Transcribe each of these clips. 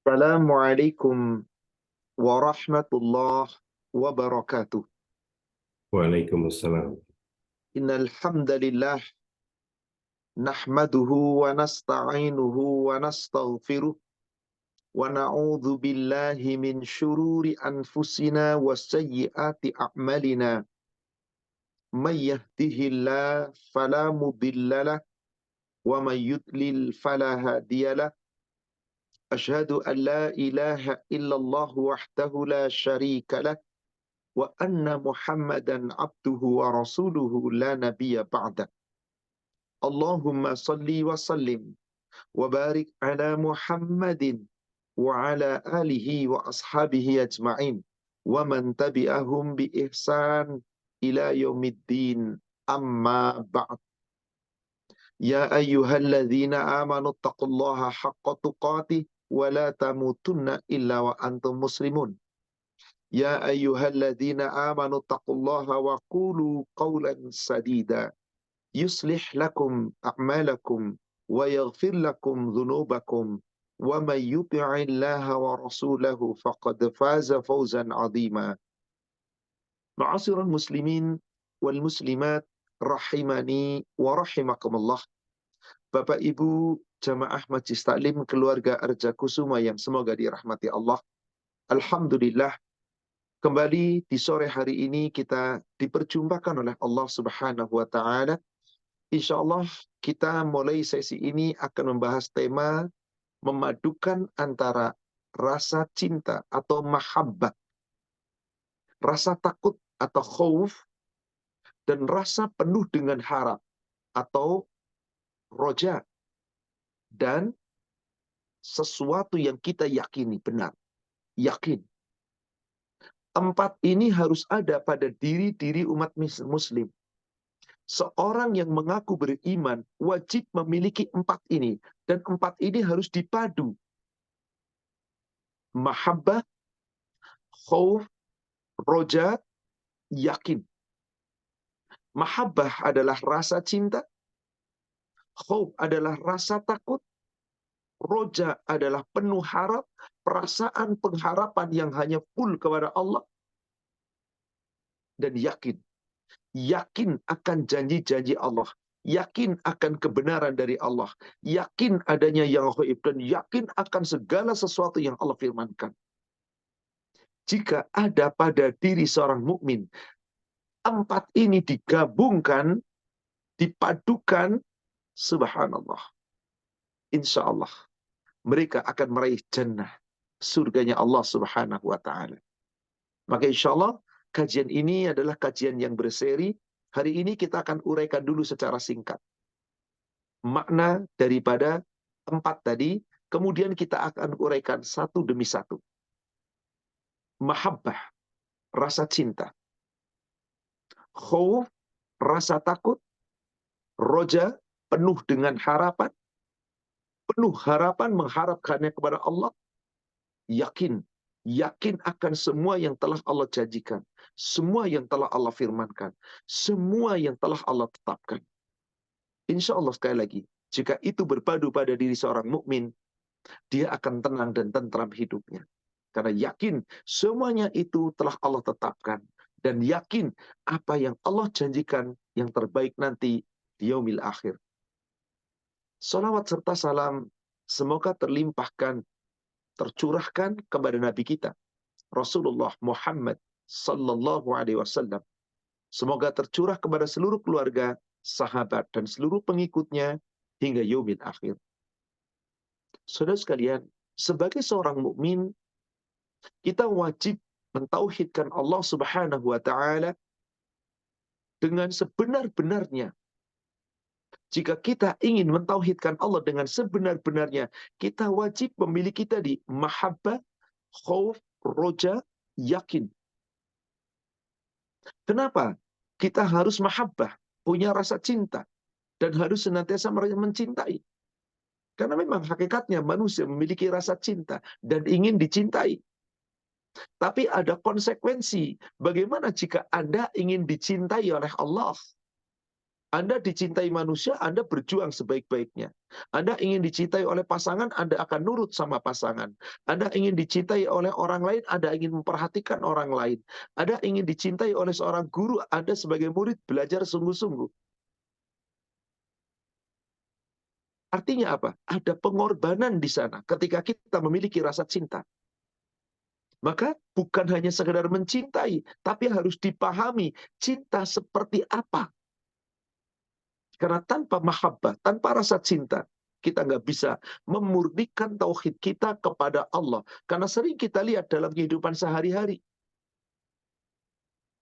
Assalamualaikum warahmatullahi wabarakatuh. Waalaikumsalam. Innal hamdalillah nahmaduhu wa nasta'inuhu wa nastaghfiruh wa na'udzu billahi min syururi anfusina wa sayyiati a'malina. May yahdihillahu fala mudhillalah wa may yudlil fala hadiyalah. Asyhadu an la ilaha illallah wahdahu la syarika lah wa anna Muhammadan abduhu wa rasuluhu la nabiyya ba'da. Allahumma salli wa sallim wa barik ala Muhammadin wa ala alihi wa ashabihi ajma'in wa man tabi'ahum bi ihsan ila yaumiddin, amma ba'd. Ya ayyuhalladzina amanu taqullaha haqqa tuqatih wa la tamutunna illa wa antum muslimun. Ya ayyuhalladzina amanu taqullaha wa qulu qawlan sadida yuslih lakum a'malakum wa yaghfir lakum dhunubakum wa may yuti'illaha wa rasulahu faqad faza fawzan 'azima. Ma'asyiral muslimin wal muslimat rahimani wa rahimakumullah. Bapak Ibu jamaah Majelis Taklim keluarga Arja Kusuma yang semoga dirahmati Allah. Alhamdulillah, kembali di sore hari ini kita diperjumpakan oleh Allah Subhanahu wa taala. Insyaallah kita mulai sesi ini akan membahas tema memadukan antara rasa cinta atau mahabbah, rasa takut atau khauf, dan rasa penuh dengan harap atau roja, dan sesuatu yang kita yakini benar, yakin. Empat ini harus ada pada diri umat muslim. Seorang yang mengaku beriman wajib memiliki empat ini. Dan empat ini harus dipadu. Mahabbah, khauf, roja, yakin. Mahabbah adalah rasa cinta. Khauf adalah rasa takut. Roja adalah penuh harap. Perasaan pengharapan yang hanya full kepada Allah. Dan yakin. Yakin akan janji-janji Allah. Yakin akan kebenaran dari Allah. Yakin adanya yang gaib. Dan yakin akan segala sesuatu yang Allah firmankan. Jika ada pada diri seorang mukmin, empat ini digabungkan, dipadukan, subhanallah, insya Allah mereka akan meraih jannah, surganya Allah Subhanahu wa ta'ala. Maka insya Allah kajian ini adalah kajian yang berseri. Hari ini kita akan uraikan dulu secara singkat makna daripada empat tadi, kemudian kita akan uraikan satu demi satu. Mahabbah, rasa cinta. Khauf, rasa takut. Roja, penuh dengan harapan. Penuh harapan, mengharapkannya kepada Allah. Yakin. Yakin akan semua yang telah Allah janjikan. Semua yang telah Allah firmankan. Semua yang telah Allah tetapkan. Insya Allah sekali lagi, jika itu berpadu pada diri seorang mukmin, dia akan tenang dan tentram hidupnya. Karena yakin semuanya itu telah Allah tetapkan. Dan yakin apa yang Allah janjikan yang terbaik nanti di yaumil akhir. Salawat serta salam semoga terlimpahkan, tercurahkan kepada Nabi kita, Rasulullah Muhammad sallallahu alaihi wasallam. Semoga tercurah kepada seluruh keluarga, sahabat, dan seluruh pengikutnya hingga yaumil akhir. Saudara sekalian, sebagai seorang mukmin, kita wajib mentauhidkan Allah Subhanahu wa taala dengan sebenar-benarnya. Jika kita ingin mentauhidkan Allah dengan sebenar-benarnya, kita wajib memiliki tadi mahabbah, khauf, roja, yakin. Kenapa? Kita harus mahabbah, punya rasa cinta, dan harus senantiasa mencintai. Karena memang hakikatnya manusia memiliki rasa cinta dan ingin dicintai. Tapi ada konsekuensi. Bagaimana jika Anda ingin dicintai oleh Allah? Anda dicintai manusia, Anda berjuang sebaik-baiknya. Anda ingin dicintai oleh pasangan, Anda akan nurut sama pasangan. Anda ingin dicintai oleh orang lain, Anda ingin memperhatikan orang lain. Anda ingin dicintai oleh seorang guru, Anda sebagai murid belajar sungguh-sungguh. Artinya apa? Ada pengorbanan di sana ketika kita memiliki rasa cinta. Maka bukan hanya sekedar mencintai, tapi harus dipahami cinta seperti apa. Karena tanpa mahabbah, tanpa rasa cinta, kita nggak bisa memurnikan tauhid kita kepada Allah. Karena sering kita lihat dalam kehidupan sehari-hari,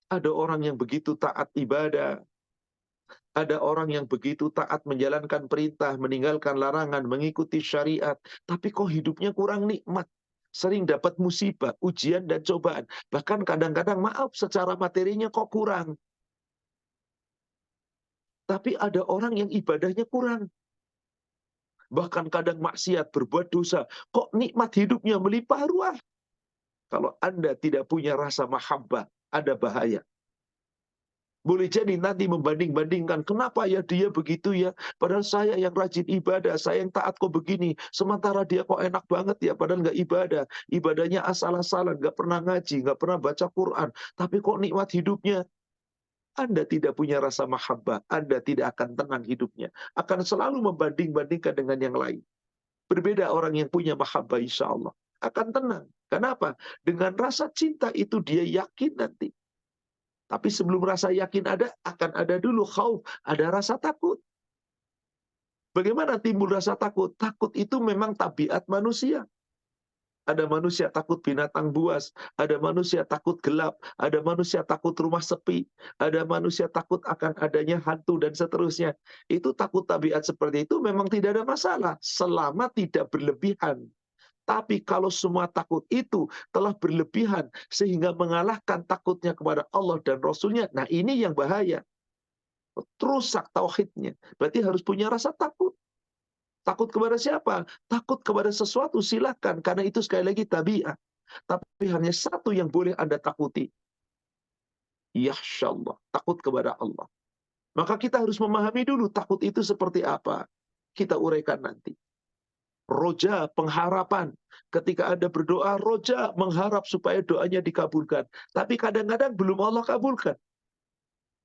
ada orang yang begitu taat ibadah, ada orang yang begitu taat menjalankan perintah, meninggalkan larangan, mengikuti syariat, tapi kok hidupnya kurang nikmat. Sering dapat musibah, ujian, dan cobaan. Bahkan kadang-kadang, maaf, secara materinya kok kurang. Tapi ada orang yang ibadahnya kurang. Bahkan kadang maksiat, berbuat dosa. Kok nikmat hidupnya melimpah ruah? Kalau Anda tidak punya rasa mahabbah, ada bahaya. Boleh jadi nanti membanding-bandingkan, kenapa ya dia begitu ya? Padahal saya yang rajin ibadah, saya yang taat kok begini. Sementara dia kok enak banget ya, padahal nggak ibadah. Ibadahnya asal-asalan, nggak pernah ngaji, nggak pernah baca Quran. Tapi kok nikmat hidupnya? Anda tidak punya rasa mahabbah, Anda tidak akan tenang hidupnya. Akan selalu membanding-bandingkan dengan yang lain. Berbeda orang yang punya mahabbah, insya Allah akan tenang. Kenapa? Dengan rasa cinta itu dia yakin nanti. Tapi sebelum rasa yakin ada, akan ada dulu khauf, ada rasa takut. Bagaimana timbul rasa takut? Takut itu memang tabiat manusia. Ada manusia takut binatang buas, ada manusia takut gelap, ada manusia takut rumah sepi, ada manusia takut akan adanya hantu, dan seterusnya. Itu takut tabiat seperti itu memang tidak ada masalah, selama tidak berlebihan. Tapi kalau semua takut itu telah berlebihan sehingga mengalahkan takutnya kepada Allah dan Rasulnya, nah ini yang bahaya. Rusak tauhidnya. Berarti harus punya rasa takut. Takut kepada siapa? Takut kepada sesuatu, silakan. Karena itu sekali lagi tabiat. Tapi hanya satu yang boleh Anda takuti. Yahsyallah. Takut kepada Allah. Maka kita harus memahami dulu takut itu seperti apa. Kita uraikan nanti. Roja, pengharapan. Ketika Anda berdoa, roja, mengharap supaya doanya dikabulkan. Tapi kadang-kadang belum Allah kabulkan.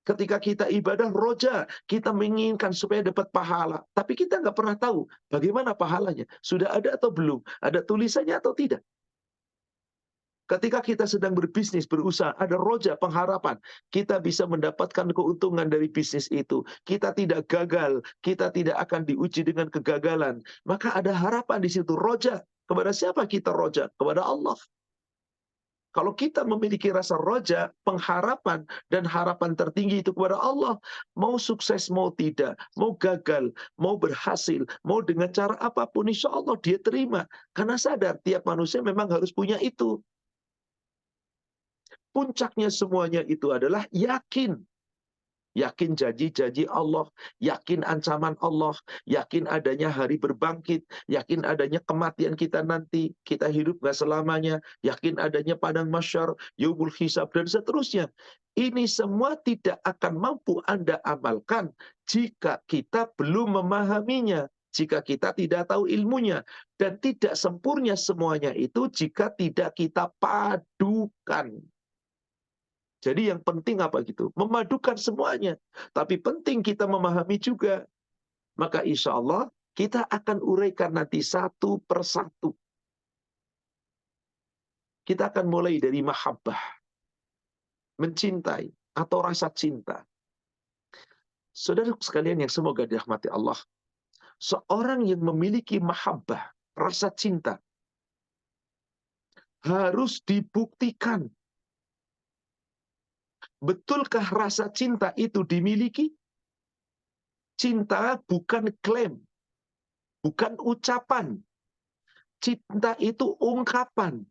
Ketika kita ibadah, roja, kita menginginkan supaya dapat pahala. Tapi kita nggak pernah tahu bagaimana pahalanya. Sudah ada atau belum? Ada tulisannya atau tidak? Ketika kita sedang berbisnis, berusaha, ada roja, pengharapan. Kita bisa mendapatkan keuntungan dari bisnis itu. Kita tidak gagal, kita tidak akan diuji dengan kegagalan. Maka ada harapan di situ, roja. Kepada siapa kita roja? Kepada Allah. Kalau kita memiliki rasa roja, pengharapan, dan harapan tertinggi itu kepada Allah, mau sukses, mau tidak, mau gagal, mau berhasil, mau dengan cara apapun, insya Allah dia terima. Karena sadar, tiap manusia memang harus punya itu. Puncaknya semuanya itu adalah yakin. Yakin janji-janji Allah, yakin ancaman Allah, yakin adanya hari berbangkit, yakin adanya kematian kita nanti, kita hidup gak selamanya, yakin adanya padang mahsyar, yaumul hisab, dan seterusnya. Ini semua tidak akan mampu Anda amalkan jika kita belum memahaminya, jika kita tidak tahu ilmunya, dan tidak sempurna semuanya itu jika tidak kita padukan. Jadi yang penting apa gitu? Memadukan semuanya. Tapi penting kita memahami juga. Maka insya Allah kita akan uraikan nanti satu persatu. Kita akan mulai dari mahabbah. Mencintai atau rasa cinta. Saudara sekalian yang semoga dirahmati Allah. Seorang yang memiliki mahabbah, rasa cinta, harus dibuktikan. Betulkah rasa cinta itu dimiliki? Cinta bukan klaim, bukan ucapan. Cinta itu ungkapan.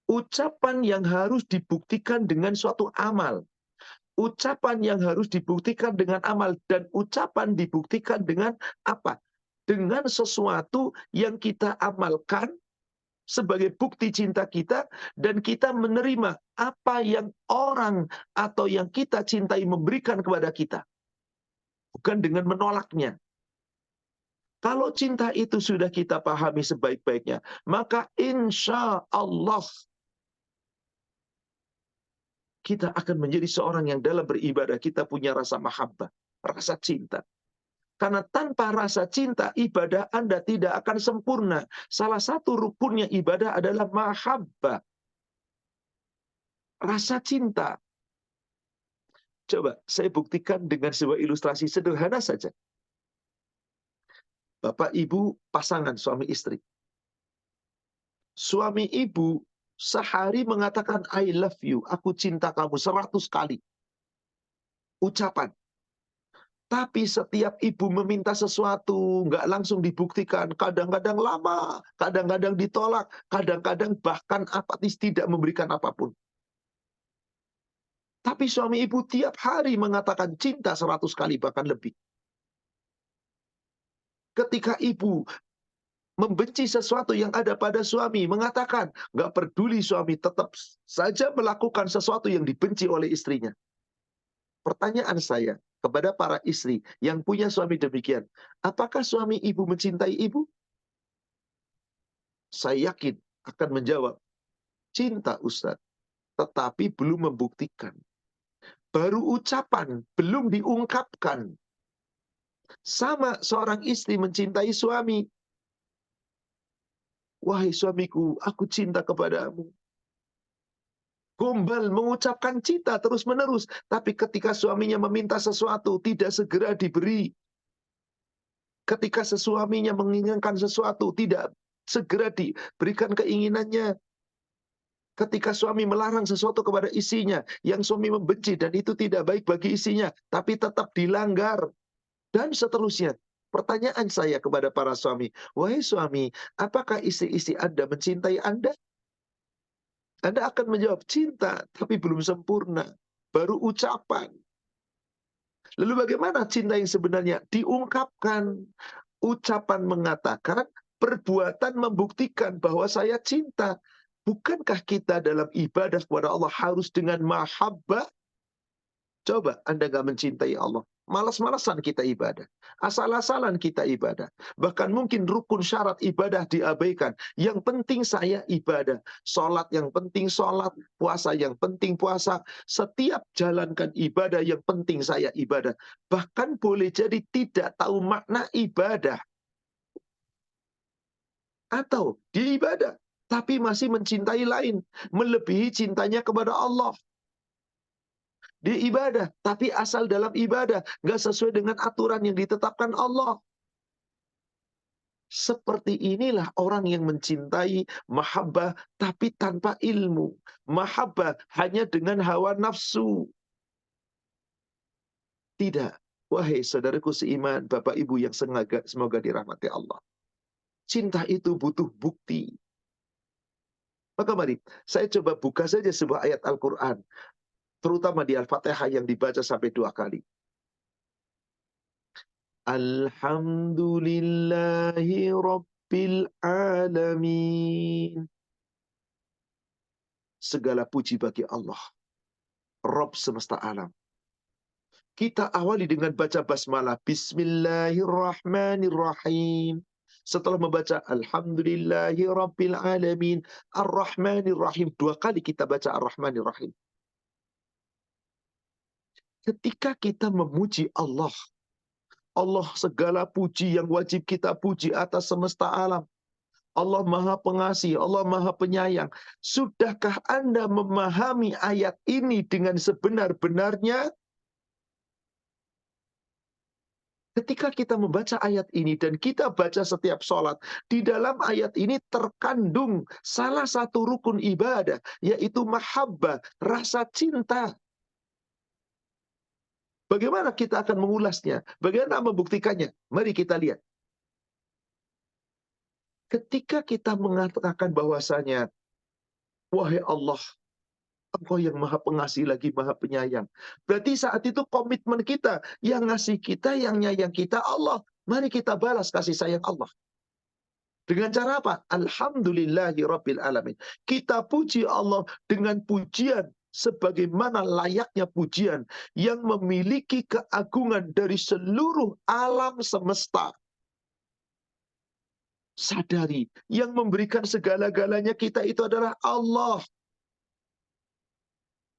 Ucapan yang harus dibuktikan dengan suatu amal. Ucapan yang harus dibuktikan dengan amal. Dan ucapan dibuktikan dengan apa? Dengan sesuatu yang kita amalkan sebagai bukti cinta kita, dan kita menerima apa yang orang atau yang kita cintai memberikan kepada kita. bukan dengan menolaknya. Kalau cinta itu sudah kita pahami sebaik-baiknya, maka insya Allah kita akan menjadi seorang yang dalam beribadah kita punya rasa mahabbah, rasa cinta. Karena tanpa rasa cinta, ibadah Anda tidak akan sempurna. Salah satu rukunnya ibadah adalah mahabbah, rasa cinta. Coba saya buktikan dengan sebuah ilustrasi sederhana saja. Bapak ibu pasangan suami istri. Suami ibu sehari mengatakan I love you, aku cinta kamu 100 kali. Ucapan. Tapi setiap ibu meminta sesuatu, nggak langsung dibuktikan. Kadang-kadang lama, kadang-kadang ditolak, kadang-kadang bahkan apatis tidak memberikan apapun. Tapi suami ibu tiap hari mengatakan cinta 100 kali, bahkan lebih. Ketika ibu membenci sesuatu yang ada pada suami, mengatakan, nggak peduli suami, tetap saja melakukan sesuatu yang dibenci oleh istrinya. Pertanyaan saya kepada para istri yang punya suami demikian, apakah suami ibu mencintai ibu? Saya yakin akan menjawab, cinta Ustaz, tetapi belum membuktikan. Baru ucapan, belum diungkapkan. Sama seorang istri mencintai suami. Wahai suamiku, aku cinta kepadamu. Gombal mengucapkan cinta terus-menerus. Tapi ketika suaminya meminta sesuatu, tidak segera diberi. Ketika sesuaminya menginginkan sesuatu, tidak segera diberikan keinginannya. Ketika suami melarang sesuatu kepada istrinya, yang suami membenci dan itu tidak baik bagi istrinya, tapi tetap dilanggar. Dan seterusnya. Pertanyaan saya kepada para suami, wahai suami, apakah istri-istri Anda mencintai Anda? Anda akan menjawab cinta, tapi belum sempurna. Baru ucapan. Lalu bagaimana cinta yang sebenarnya? Diungkapkan. Ucapan mengatakan, perbuatan membuktikan bahwa saya cinta. Bukankah kita dalam ibadah kepada Allah harus dengan mahabbah? Coba Anda nggak mencintai Allah. Malas-malasan kita ibadah. Asal-asalan kita ibadah. Bahkan mungkin rukun syarat ibadah diabaikan. Yang penting saya ibadah. Sholat yang penting sholat. Puasa yang penting puasa. Setiap jalankan ibadah yang penting saya ibadah. Bahkan boleh jadi tidak tahu makna ibadah. Atau di ibadah. Tapi masih mencintai lain. Melebihi cintanya kepada Allah. Di ibadah, tapi asal dalam ibadah, nggak sesuai dengan aturan yang ditetapkan Allah. Seperti inilah orang yang mencintai mahabbah, tapi tanpa ilmu. Mahabbah hanya dengan hawa nafsu. Tidak. Wahai saudaraku seiman, Bapak Ibu yang semoga dirahmati Allah. Cinta itu butuh bukti. Maka mari, saya coba buka saja sebuah ayat Al-Quran. Terutama di Al-Fatihah yang dibaca sampai 2 kali. Alhamdulillahi Rabbil Alamin. Segala puji bagi Allah, Rabb semesta alam. Kita awali dengan baca basmalah. Bismillahirrahmanirrahim. Setelah membaca Alhamdulillahi Rabbil Alamin, Ar-Rahmanirrahim. 2 kali kita baca Ar-Rahmanirrahim. Ketika kita memuji Allah, Allah segala puji yang wajib kita puji atas semesta alam. Allah Maha Pengasih, Allah Maha Penyayang. Sudahkah Anda memahami ayat ini dengan sebenar-benarnya? Ketika kita membaca ayat ini dan kita baca setiap sholat, di dalam ayat ini terkandung salah satu rukun ibadah, yaitu mahabbah, rasa cinta. Bagaimana kita akan mengulasnya? Bagaimana membuktikannya? Mari kita lihat. Ketika kita mengatakan bahwasanya, wahai Allah, Engkau yang Maha Pengasih lagi Maha Penyayang. Berarti saat itu komitmen kita, yang ngasih kita, yang nyayang kita Allah. Mari kita balas kasih sayang Allah. Dengan cara apa? Alhamdulillahi Rabbil Alamin. Kita puji Allah dengan pujian sebagaimana layaknya pujian yang memiliki keagungan dari seluruh alam semesta. Sadari, yang memberikan segala-galanya kita itu adalah Allah.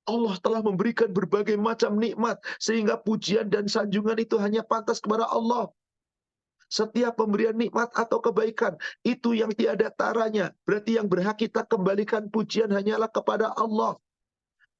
Allah telah memberikan berbagai macam nikmat, sehingga pujian dan sanjungan itu hanya pantas kepada Allah. Setiap pemberian nikmat atau kebaikan, itu yang tiada taranya. Berarti yang berhak kita kembalikan pujian hanyalah kepada Allah.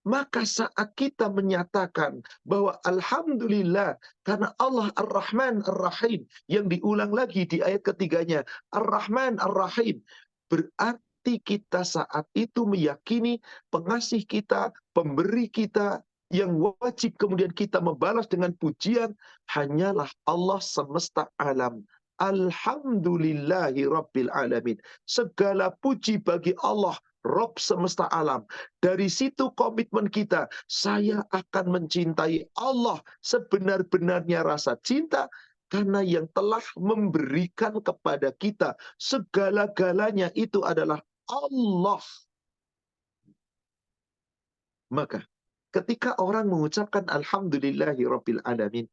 Maka saat kita menyatakan bahwa Alhamdulillah, karena Allah Ar-Rahman Ar-Rahim, yang diulang lagi di ayat ketiganya, Ar-Rahman Ar-Rahim, berarti kita saat itu meyakini pengasih kita, pemberi kita, yang wajib kemudian kita membalas dengan pujian, hanyalah Allah semesta alam. Alhamdulillahi Rabbil Alamin. Segala puji bagi Allah, Rob semesta alam. Dari situ komitmen kita, saya akan mencintai Allah sebenar-benarnya rasa cinta, karena yang telah memberikan kepada kita segala-galanya itu adalah Allah. Maka ketika orang mengucapkan Alhamdulillahi Rabbil Alamin,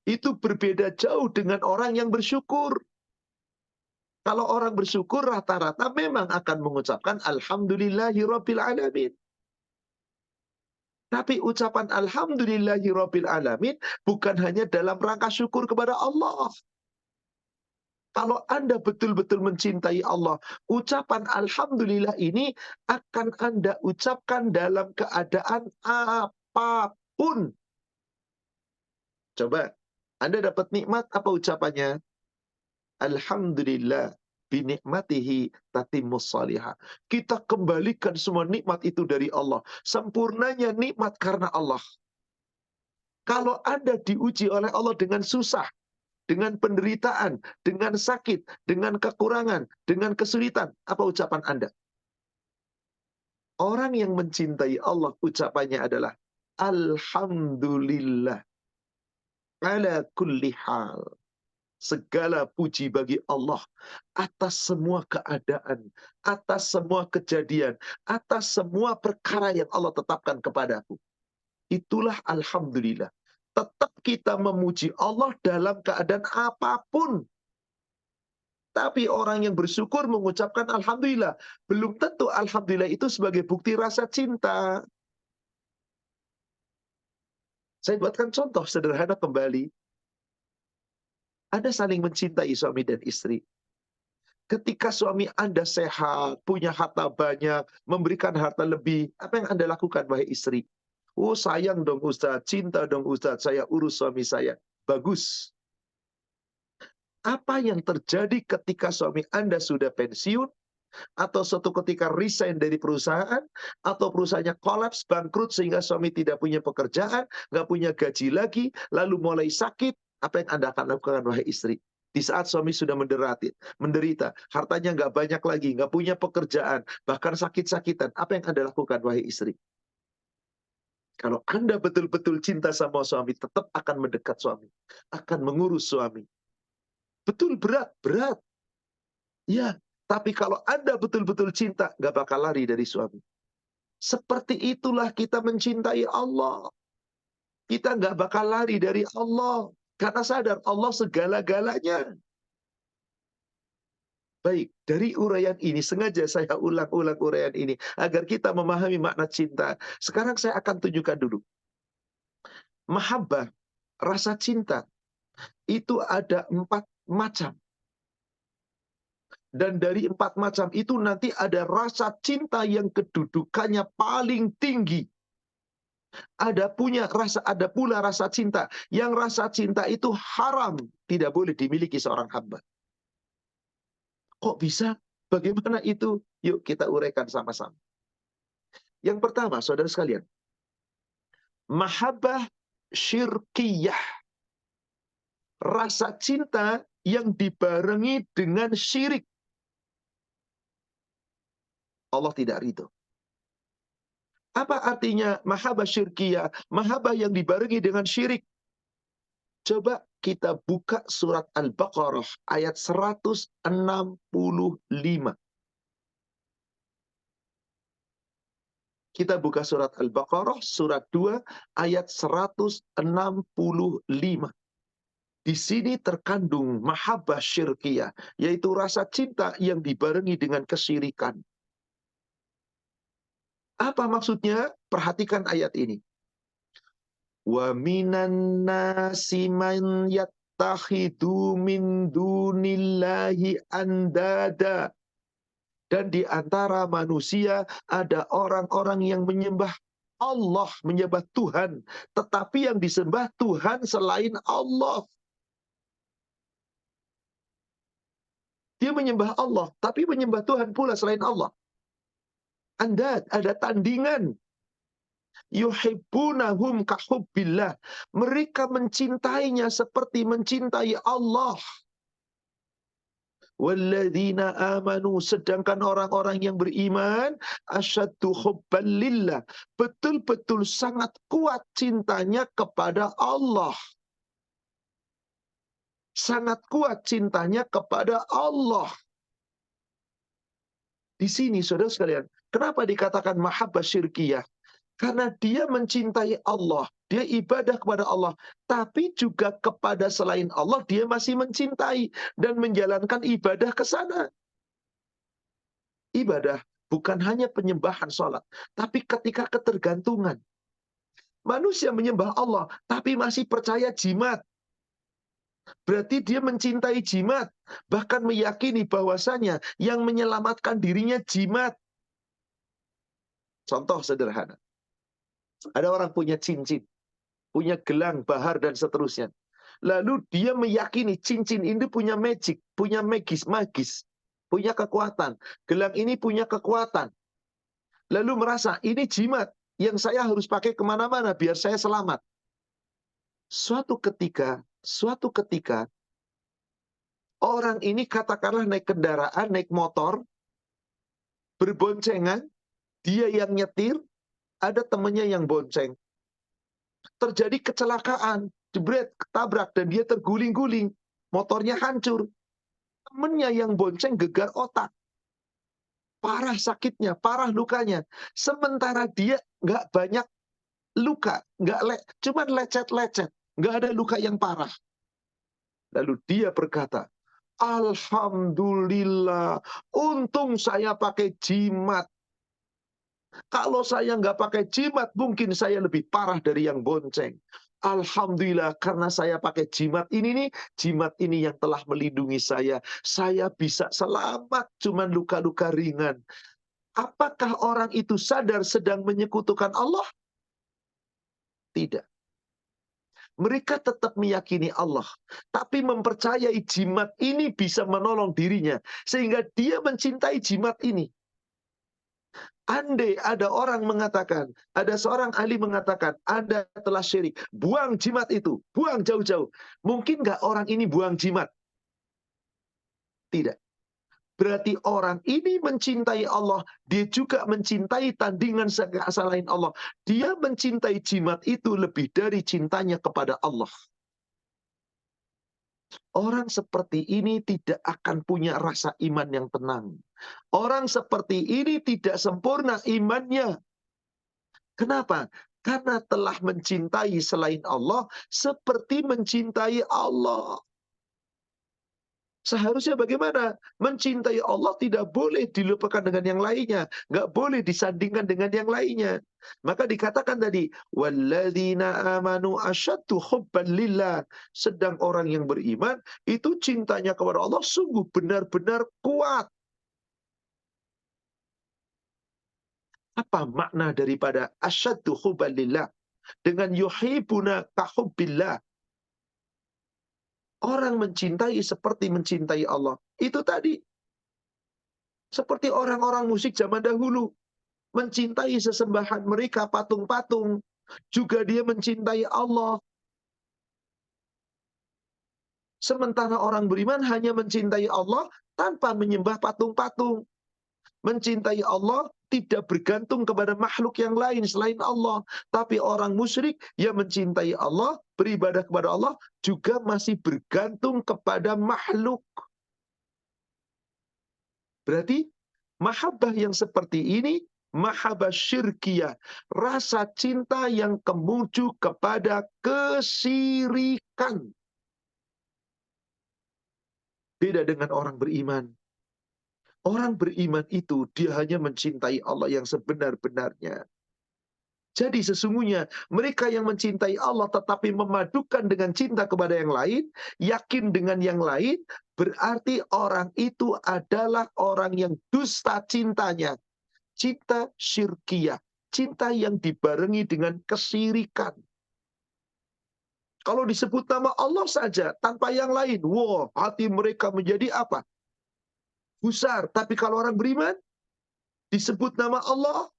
itu berbeda jauh dengan orang yang bersyukur. Kalau orang bersyukur rata-rata memang akan mengucapkan Alhamdulillahi Rabbil Alamin. Tapi ucapan Alhamdulillahi Rabbil Alamin bukan hanya dalam rangka syukur kepada Allah. Kalau Anda betul-betul mencintai Allah, ucapan Alhamdulillah ini akan Anda ucapkan dalam keadaan apapun. Coba, Anda dapat nikmat, apa ucapannya? Alhamdulillah binikmatihi tatimmus salihah. Kita kembalikan semua nikmat itu dari Allah. Sempurnanya nikmat karena Allah. Kalau Anda diuji oleh Allah dengan susah, dengan penderitaan, dengan sakit, dengan kekurangan, dengan kesulitan, apa ucapan Anda? Orang yang mencintai Allah, ucapannya adalah Alhamdulillah ala kulli hal. Segala puji bagi Allah atas semua keadaan, atas semua kejadian, atas semua perkara yang Allah tetapkan kepadaku. Itulah Alhamdulillah. Tetap kita memuji Allah dalam keadaan apapun. Tapi orang yang bersyukur mengucapkan Alhamdulillah. Belum tentu Alhamdulillah itu sebagai bukti rasa cinta. Saya buatkan contoh sederhana kembali. Anda saling mencintai suami dan istri. Ketika suami Anda sehat, punya harta banyak, memberikan harta lebih, apa yang Anda lakukan, wahai istri? Oh, sayang dong Ustaz, cinta dong Ustaz, saya urus suami saya. Bagus. Apa yang terjadi ketika suami Anda sudah pensiun, atau suatu ketika resign dari perusahaan, atau perusahaannya kolaps, bangkrut, sehingga suami tidak punya pekerjaan, nggak punya gaji lagi, lalu mulai sakit, apa yang Anda akan lakukan, wahai istri? Di saat suami sudah menderita, hartanya nggak banyak lagi, nggak punya pekerjaan, bahkan sakit-sakitan, apa yang Anda lakukan, wahai istri? Kalau Anda betul-betul cinta sama suami, tetap akan mendekat suami, akan mengurus suami. Betul, berat, berat. Ya, tapi kalau Anda betul-betul cinta, nggak bakal lari dari suami. Seperti itulah kita mencintai Allah. Kita nggak bakal lari dari Allah. Karena sadar Allah segala-galanya. Baik, dari uraian ini, sengaja saya ulang-ulang uraian ini, agar kita memahami makna cinta. Sekarang saya akan tunjukkan dulu. Mahabbah, rasa cinta, itu ada 4 macam. Dan dari 4 macam itu nanti ada rasa cinta yang kedudukannya paling tinggi. Ada pula rasa cinta. Yang rasa cinta itu haram, tidak boleh dimiliki seorang hamba. Kok bisa? Bagaimana itu? Yuk kita uraikan sama-sama. Yang pertama, saudara sekalian, mahabbah syirkiyah. Rasa cinta yang dibarengi dengan syirik. Allah tidak ridho. Apa artinya mahabbah syirkiyah? Mahabbah yang dibarengi dengan syirik. Coba kita buka surat Al-Baqarah ayat 165. Kita buka surat Al-Baqarah, surat 2, ayat 165. Di sini terkandung mahabbah syirkiyah, yaitu rasa cinta yang dibarengi dengan kesyirikan. Apa maksudnya? Perhatikan ayat ini. Wa minan nasi man yattakhidu min dunillahi andada. Dan di antara manusia ada orang-orang yang menyembah Allah, menyembah Tuhan. Tetapi yang disembah Tuhan selain Allah. Dia menyembah Allah, tapi menyembah Tuhan pula selain Allah. Anda ada tandingan. Yuhibbunahum kahubbillah. Mereka mencintainya seperti mencintai Allah. Walladzina amanu, sedangkan orang-orang yang beriman asyaddu hubban lillah, betul-betul sangat kuat cintanya kepada Allah. Sangat kuat cintanya kepada Allah. Di sini saudara sekalian, kenapa dikatakan mahabbah syirkiyah? Karena dia mencintai Allah, dia ibadah kepada Allah, tapi juga kepada selain Allah dia masih mencintai dan menjalankan ibadah ke sana. Ibadah bukan hanya penyembahan sholat, tapi ketika ketergantungan. Manusia menyembah Allah, tapi masih percaya jimat. Berarti dia mencintai jimat, bahkan meyakini bahwasanya yang menyelamatkan dirinya jimat. Contoh sederhana. Ada orang punya cincin, punya gelang, bahar, dan seterusnya. Lalu dia meyakini cincin ini punya magic, punya magis, punya kekuatan. Gelang ini punya kekuatan. Lalu merasa ini jimat yang saya harus pakai kemana-mana biar saya selamat. Suatu ketika, orang ini katakanlah naik kendaraan, naik motor, berboncengan, dia yang nyetir, ada temannya yang bonceng. Terjadi kecelakaan, jebret, ketabrak, dan dia terguling-guling. Motornya hancur. Temannya yang bonceng gegar otak. Parah sakitnya, parah lukanya. Sementara dia nggak banyak luka, cuman lecet-lecet. Nggak ada luka yang parah. Lalu dia berkata, Alhamdulillah, untung saya pakai jimat. Kalau saya nggak pakai jimat, mungkin saya lebih parah dari yang bonceng. Alhamdulillah, karena saya pakai jimat ini nih, jimat ini yang telah melindungi saya. Saya bisa selamat, cuman luka-luka ringan. Apakah orang itu sadar sedang menyekutukan Allah? Tidak. Mereka tetap meyakini Allah, tapi mempercayai jimat ini bisa menolong dirinya, sehingga dia mencintai jimat ini. Andai ada orang mengatakan, ada seorang ahli mengatakan, Anda telah syirik, buang jimat itu, buang jauh-jauh. Mungkin nggak orang ini buang jimat? Tidak. Berarti orang ini mencintai Allah, dia juga mencintai tandingan selain Allah. Dia mencintai jimat itu lebih dari cintanya kepada Allah. Orang seperti ini tidak akan punya rasa iman yang tenang. Orang seperti ini tidak sempurna imannya. Kenapa? Karena telah mencintai selain Allah seperti mencintai Allah. Seharusnya bagaimana? Mencintai Allah tidak boleh dilupakan dengan yang lainnya. Nggak boleh disandingkan dengan yang lainnya. Maka dikatakan tadi, walladzina amanu asyaddu hubban lillah. Sedang orang yang beriman, itu cintanya kepada Allah sungguh benar-benar kuat. Apa makna daripada asyaddu hubban lillah? Dengan yuhibuna kahubbillah. Orang mencintai seperti mencintai Allah. Itu tadi. Seperti orang-orang musik zaman dahulu. Mencintai sesembahan mereka, patung-patung. Juga dia mencintai Allah. Sementara orang beriman hanya mencintai Allah tanpa menyembah patung-patung. Mencintai Allah tidak bergantung kepada makhluk yang lain selain Allah. Tapi orang musyrik yang mencintai Allah, beribadah kepada Allah, juga masih bergantung kepada makhluk. Berarti mahabbah yang seperti ini mahabbah syirkiyah, rasa cinta yang kemuju kepada kesyirikan. Beda dengan orang beriman. Orang beriman itu dia hanya mencintai Allah yang sebenar-benarnya. Jadi sesungguhnya mereka yang mencintai Allah tetapi memadukan dengan cinta kepada yang lain, yakin dengan yang lain, berarti orang itu adalah orang yang dusta cintanya. Cinta syirkiyah, cinta yang dibarengi dengan kesyirikan. Kalau disebut nama Allah saja tanpa yang lain, wah, hati mereka menjadi apa? Gusar. Tapi kalau orang beriman disebut nama Allah,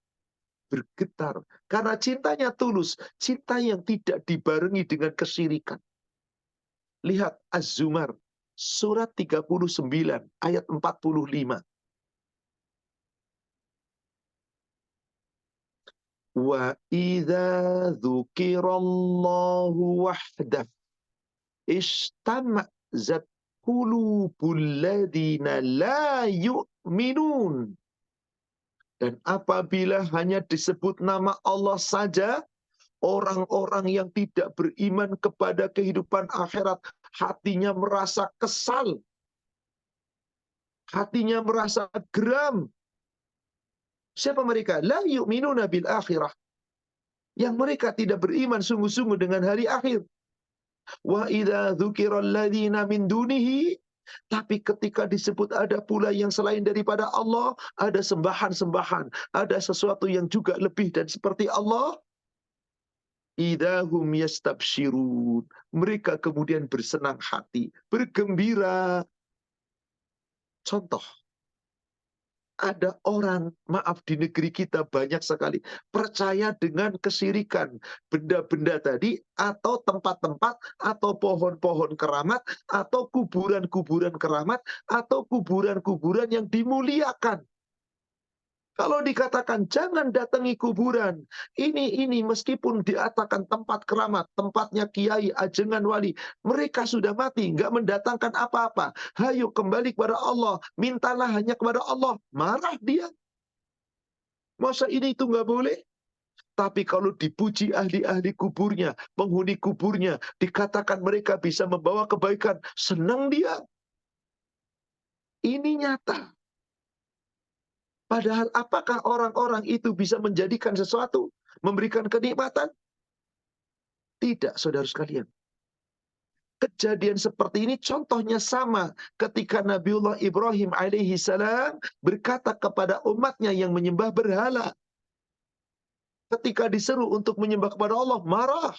bergetar. Karena cintanya tulus, cinta yang tidak dibarengi dengan kesyirikan. Lihat Az-Zumar, surat 39, ayat 45. Wa idza dzukirallahu wahdah istama'zat qulubul ladina la yu'minun. Dan apabila hanya disebut nama Allah saja, orang-orang yang tidak beriman kepada kehidupan akhirat, hatinya merasa kesal, hatinya merasa geram. Siapa mereka? La yu'minuna bil akhirah. Yang mereka tidak beriman sungguh-sungguh dengan hari akhir. Wa idza dzukiral ladzina min dunihi, tapi ketika disebut ada pula yang selain daripada Allah, ada sembahan-sembahan, ada sesuatu yang juga lebih dan seperti Allah, idahum yastabshirun. Mereka kemudian bersenang hati, bergembira. Contoh, ada orang, maaf di negeri kita banyak sekali, percaya dengan kesyirikan. Benda-benda tadi, atau tempat-tempat, atau pohon-pohon keramat, atau kuburan-kuburan keramat, atau kuburan-kuburan yang dimuliakan. Kalau dikatakan jangan datangi kuburan, ini meskipun dikatakan tempat keramat, tempatnya kiai, ajengan wali, mereka sudah mati, nggak mendatangkan apa-apa. Hayo kembali kepada Allah, mintalah hanya kepada Allah. Marah dia. Masa ini itu nggak boleh? Tapi kalau dipuji ahli-ahli kuburnya, penghuni kuburnya, dikatakan mereka bisa membawa kebaikan, senang dia. Ini nyata. Padahal apakah orang-orang itu bisa menjadikan sesuatu, memberikan kenikmatan? Tidak, saudara sekalian. Kejadian seperti ini contohnya sama ketika Nabiullah Ibrahim alaihi salam berkata kepada umatnya yang menyembah berhala. Ketika diseru untuk menyembah kepada Allah, marah.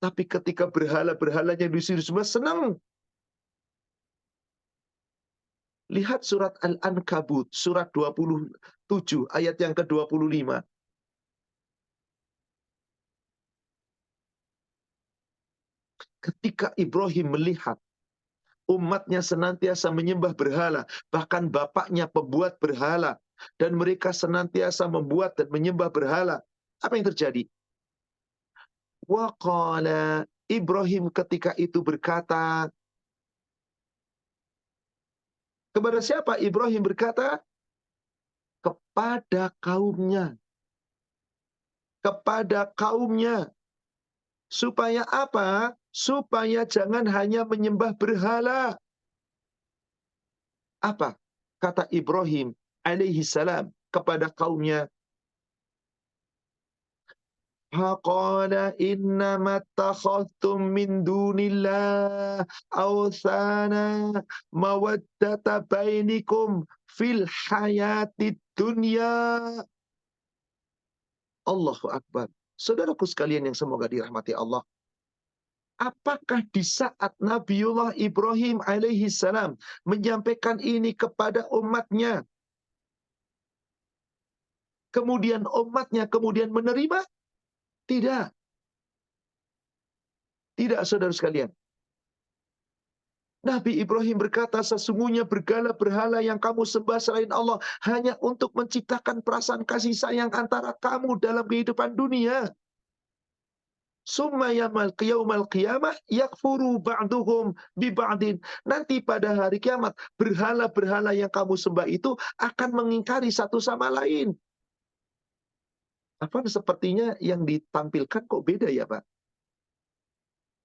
Tapi ketika berhala-berhalanya disuruh semua, senang. Lihat surat Al-Ankabut, surat 27, ayat yang ke-25. Ketika Ibrahim melihat umatnya senantiasa menyembah berhala, bahkan bapaknya pembuat berhala, dan mereka senantiasa membuat dan menyembah berhala. Apa yang terjadi? Waqala, Ibrahim ketika itu berkata, kepada siapa Ibrahim berkata? Kepada kaumnya. Kepada kaumnya. Supaya apa? Supaya jangan hanya menyembah berhala. Apa? Kata Ibrahim alaihi salam kepada kaumnya, Qala innama takhadtum min dunillah awthana mawaddata bainikum fil hayatid dunya. Allahu Akbar. Saudaraku sekalian yang semoga dirahmati Allah. Apakah di saat Nabiullah Ibrahim alaihi salam menyampaikan ini kepada umatnya, kemudian umatnya kemudian menerima? Tidak. Tidak, saudara sekalian. Nabi Ibrahim berkata, sesungguhnya berhala-berhala yang kamu sembah selain Allah hanya untuk menciptakan perasaan kasih sayang antara kamu dalam kehidupan dunia. Summa yaumal qiyamah yakfuru ba'duhum bi ba'din. Nanti pada hari kiamat, berhala-berhala yang kamu sembah itu akan mengingkari satu sama lain. Afwan, sepertinya yang ditampilkan kok beda ya, Pak?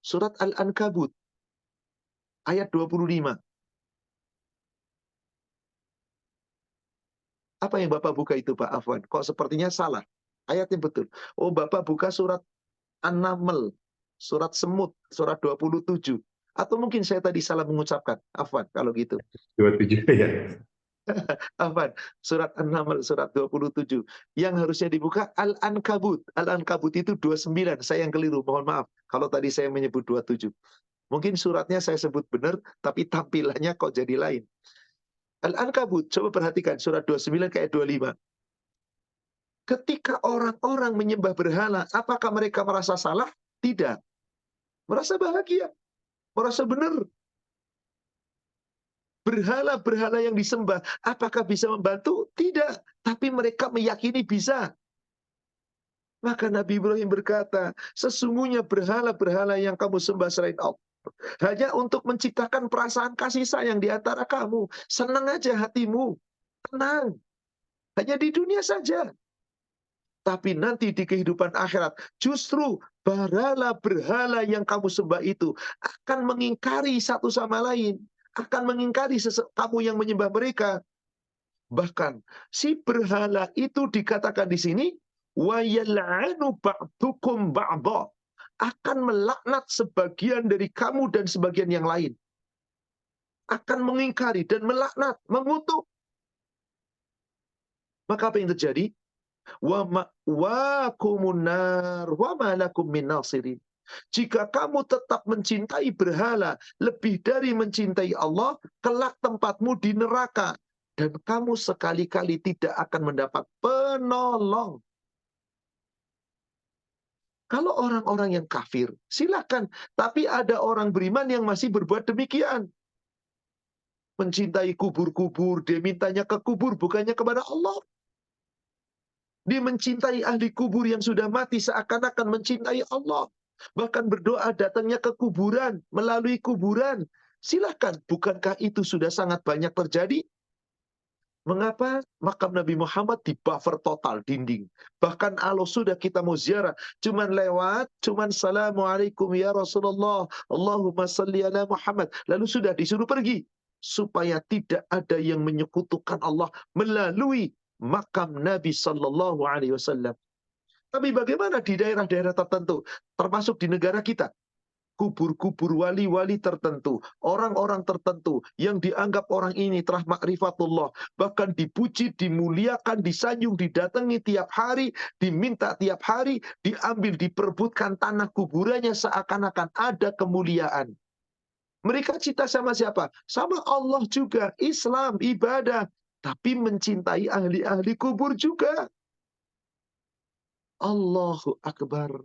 Surat Al-Ankabut ayat 25. Apa yang Bapak buka itu, Pak Afwan? Kok sepertinya salah? Ayatnya betul. Oh, Bapak buka surat An-Naml, surat semut, surat 27. Atau mungkin saya tadi salah mengucapkan. Afwan, kalau gitu. 27 ya. Afwan, surat An-Naml, surat 27. Yang harusnya dibuka Al-Ankabut. Al-Ankabut itu 29. Saya yang keliru, mohon maaf. Kalau tadi saya menyebut 27. Mungkin suratnya saya sebut benar, tapi tampilannya kok jadi lain. Al-Ankabut, coba perhatikan surat 29 ke ayat 25. Ketika orang-orang menyembah berhala, apakah mereka merasa salah? Tidak. Merasa bahagia, merasa benar. Berhala-berhala yang disembah, apakah bisa membantu? Tidak. Tapi mereka meyakini bisa. Maka Nabi Ibrahim berkata, sesungguhnya berhala-berhala yang kamu sembah selain Allah hanya untuk menciptakan perasaan kasih sayang di antara kamu. Senang aja hatimu. Tenang. Hanya di dunia saja. Tapi nanti di kehidupan akhirat, justru berhala-berhala yang kamu sembah itu akan mengingkari satu sama lain. Akan mengingkari kamu yang menyembah mereka. Bahkan si berhala itu dikatakan di sini, wa yal'anu ba'dukum ba'dha, akan melaknat sebagian dari kamu dan sebagian yang lain. Akan mengingkari dan melaknat, mengutuk. Maka apa yang terjadi? Wa ma'wakumun nar wa ma lakum min nasirin. Jika kamu tetap mencintai berhala lebih dari mencintai Allah, kelak tempatmu di neraka dan kamu sekali-kali tidak akan mendapat penolong. Kalau orang-orang yang kafir, silakan. Tapi ada orang beriman yang masih berbuat demikian. Mencintai kubur-kubur, dia mintanya ke kubur, bukannya kepada Allah. Dia mencintai ahli kubur yang sudah mati seakan-akan mencintai Allah. Bahkan berdoa datangnya ke kuburan, melalui kuburan. Silahkan, bukankah itu sudah sangat banyak terjadi? Mengapa makam Nabi Muhammad di buffer total dinding? Bahkan kalau sudah kita mau ziarah, cuman lewat, cuman Assalamualaikum ya Rasulullah, Allahumma salli ala Muhammad. Lalu sudah disuruh pergi. Supaya tidak ada yang menyekutukan Allah melalui makam Nabi Sallallahu Alaihi Wasallam. Tapi bagaimana di daerah-daerah tertentu, termasuk di negara kita? Kubur-kubur wali-wali tertentu, orang-orang tertentu yang dianggap orang ini telah makrifatullah, bahkan dipuji, dimuliakan, disanjung, didatangi tiap hari, diminta tiap hari, diambil, diperebutkan tanah kuburannya seakan-akan ada kemuliaan. Mereka cinta sama siapa? Sama Allah juga, Islam, ibadah, tapi mencintai ahli-ahli kubur juga. Allahu Akbar.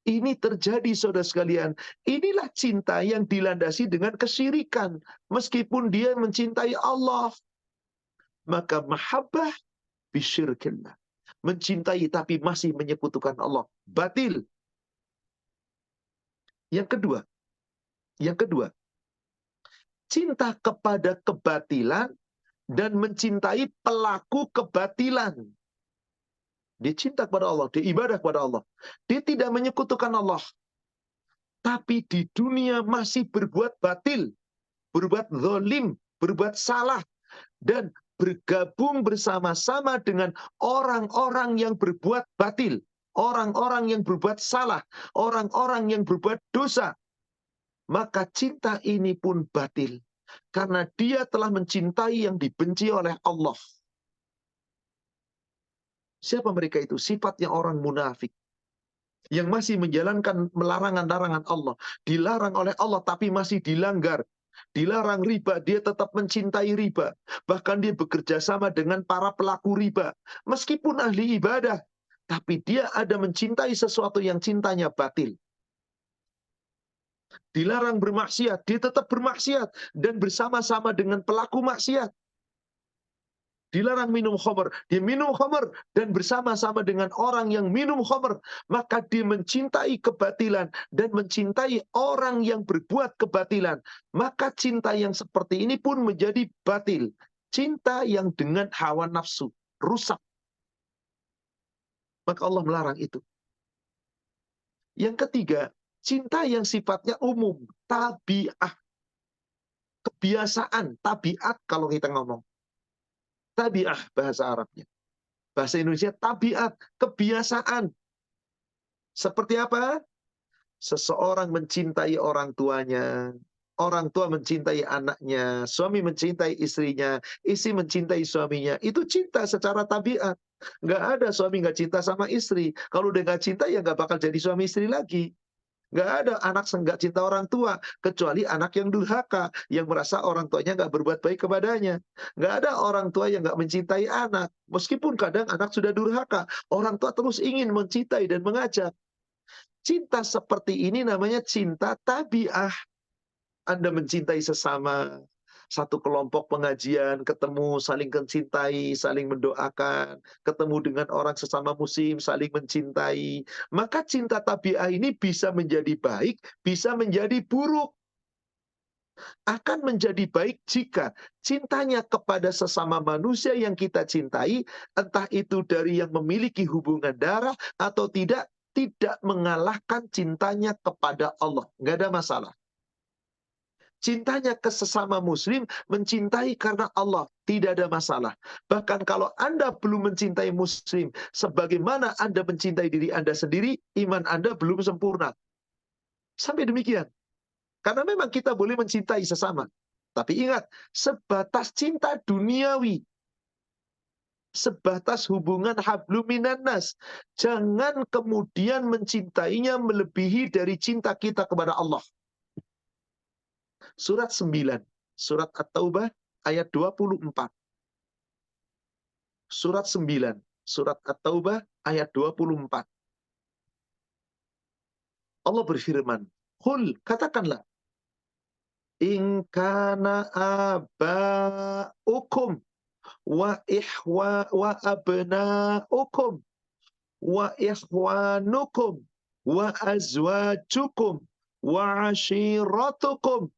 Ini terjadi, saudara sekalian. Inilah cinta yang dilandasi dengan kesyirikan. Meskipun dia mencintai Allah. Maka mahabbah bisyirkillah. Mencintai tapi masih menyekutukan Allah. Batil. Yang kedua. Yang kedua. Cinta kepada kebatilan dan mencintai pelaku kebatilan. Dia cinta kepada Allah. Dia ibadah kepada Allah. Dia tidak menyekutukan Allah. Tapi di dunia masih berbuat batil, berbuat zalim, berbuat salah, dan bergabung bersama-sama dengan orang-orang yang berbuat batil, orang-orang yang berbuat salah, orang-orang yang berbuat dosa. Maka cinta ini pun batil. Karena dia telah mencintai yang dibenci oleh Allah. Siapa mereka itu? Sifatnya orang munafik. Yang masih menjalankan larangan-larangan Allah. Dilarang oleh Allah tapi masih dilanggar. Dilarang riba, dia tetap mencintai riba. Bahkan dia bekerja sama dengan para pelaku riba. Meskipun ahli ibadah, tapi dia ada mencintai sesuatu yang cintanya batil. Dilarang bermaksiat, dia tetap bermaksiat. Dan bersama-sama dengan pelaku maksiat. Dilarang minum khamr, dia minum khamr dan bersama-sama dengan orang yang minum khamr, maka dia mencintai kebatilan dan mencintai orang yang berbuat kebatilan. Maka cinta yang seperti ini pun menjadi batil. Cinta yang dengan hawa nafsu, rusak. Maka Allah melarang itu. Yang ketiga, cinta yang sifatnya umum, tabiah, kebiasaan, tabiat kalau kita ngomong. Tabiah bahasa Arabnya. Bahasa Indonesia tabiat, kebiasaan. Seperti apa? Seseorang mencintai orang tuanya, orang tua mencintai anaknya, suami mencintai istrinya, istri mencintai suaminya. Itu cinta secara tabiat. Nggak ada suami nggak cinta sama istri. Kalau udah nggak cinta ya nggak bakal jadi suami istri lagi. Nggak ada anak nggak cinta orang tua, kecuali anak yang durhaka, yang merasa orang tuanya nggak berbuat baik kepadanya. Nggak ada orang tua yang nggak mencintai anak. Meskipun kadang anak sudah durhaka, orang tua terus ingin mencintai dan mengajak. Cinta seperti ini namanya cinta tabiah. Anda mencintai sesama, satu kelompok pengajian, ketemu, saling mencintai, saling mendoakan, ketemu dengan orang sesama muslim, saling mencintai. Maka cinta tabiah ini bisa menjadi baik, bisa menjadi buruk. Akan menjadi baik jika cintanya kepada sesama manusia yang kita cintai, entah itu dari yang memiliki hubungan darah atau tidak mengalahkan cintanya kepada Allah. Nggak ada masalah. Cintanya ke sesama muslim, mencintai karena Allah. Tidak ada masalah. Bahkan kalau Anda belum mencintai muslim, sebagaimana Anda mencintai diri Anda sendiri, iman Anda belum sempurna. Sampai demikian. Karena memang kita boleh mencintai sesama. Tapi ingat, sebatas cinta duniawi. Sebatas hubungan hablum minan nas. Jangan kemudian mencintainya melebihi dari cinta kita kepada Allah. Surat 9, surat At-Taubah ayat 24. Surat 9, surat At-Taubah ayat 24. Allah berfirman, "Qul," katakanlah, "in kana aba'ukum wa abna'ukum wa ikhwanukum wa azwajukum wa ashiratukum."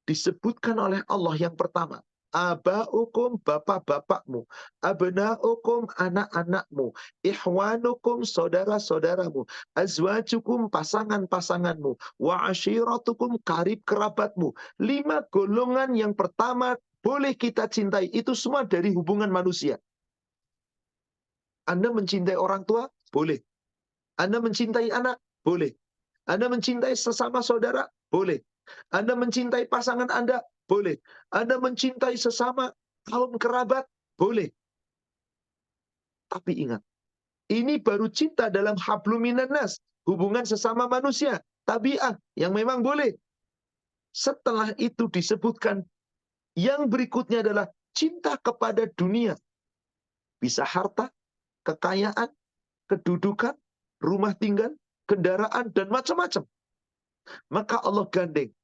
Disebutkan oleh Allah yang pertama, abaukum, bapak-bapakmu, abnaukum, anak-anakmu, ihwanukum, saudara-saudaramu, azwajukum, pasangan-pasanganmu, wa ashiratukum, karib kerabatmu. 5 golongan yang pertama boleh kita cintai. Itu semua dari hubungan manusia. Anda mencintai orang tua? Boleh. Anda mencintai anak? Boleh. Anda mencintai sesama saudara? Boleh. Anda mencintai pasangan Anda? Boleh. Anda mencintai sesama kaum kerabat? Boleh. Tapi ingat, ini baru cinta dalam hablum minan nas, hubungan sesama manusia, tabiat yang memang boleh. Setelah itu disebutkan, yang berikutnya adalah cinta kepada dunia. Bisa harta, kekayaan, kedudukan, rumah tinggal, kendaraan, dan macam-macam. Maka Allah gandeng.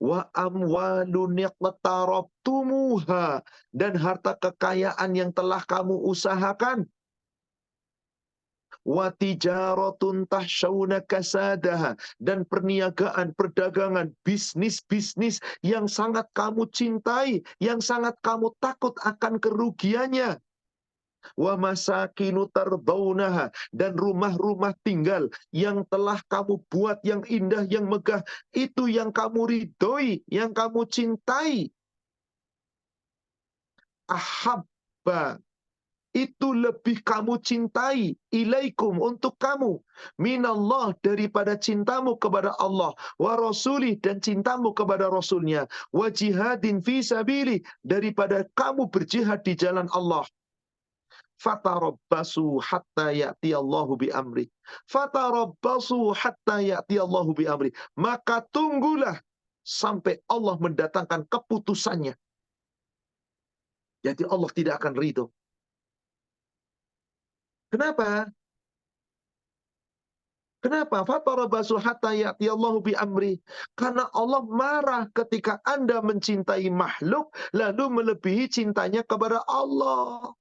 Wa amwalun yaqtarabtumuha, dan harta kekayaan yang telah kamu usahakan. Wa tijaratun tahsyawna kasadaha, dan perniagaan, perdagangan, bisnis-bisnis yang sangat kamu cintai, yang sangat kamu takut akan kerugiannya. Wa masakinu tardaunaha, dan rumah-rumah tinggal yang telah kamu buat yang indah, yang megah, itu yang kamu ridhoi, yang kamu cintai. Ahabba, itu lebih kamu cintai, ilaikum, untuk kamu, minallah, daripada cintamu kepada Allah, wa rasulih, dan cintamu kepada Rasulnya, wa jihadin fi sabili, daripada kamu berjihad di jalan Allah. Fatarabbasu hatta ya'tiyallahu bi amri. Fatarabbasu hatta ya'tiyallahu bi amri. Maka tunggulah sampai Allah mendatangkan keputusannya. Jadi Allah tidak akan ridho. Kenapa? Kenapa? Fatarabbasu hatta ya'tiyallahu bi amri. Karena Allah marah ketika Anda mencintai makhluk lalu melebihi cintanya kepada Allah.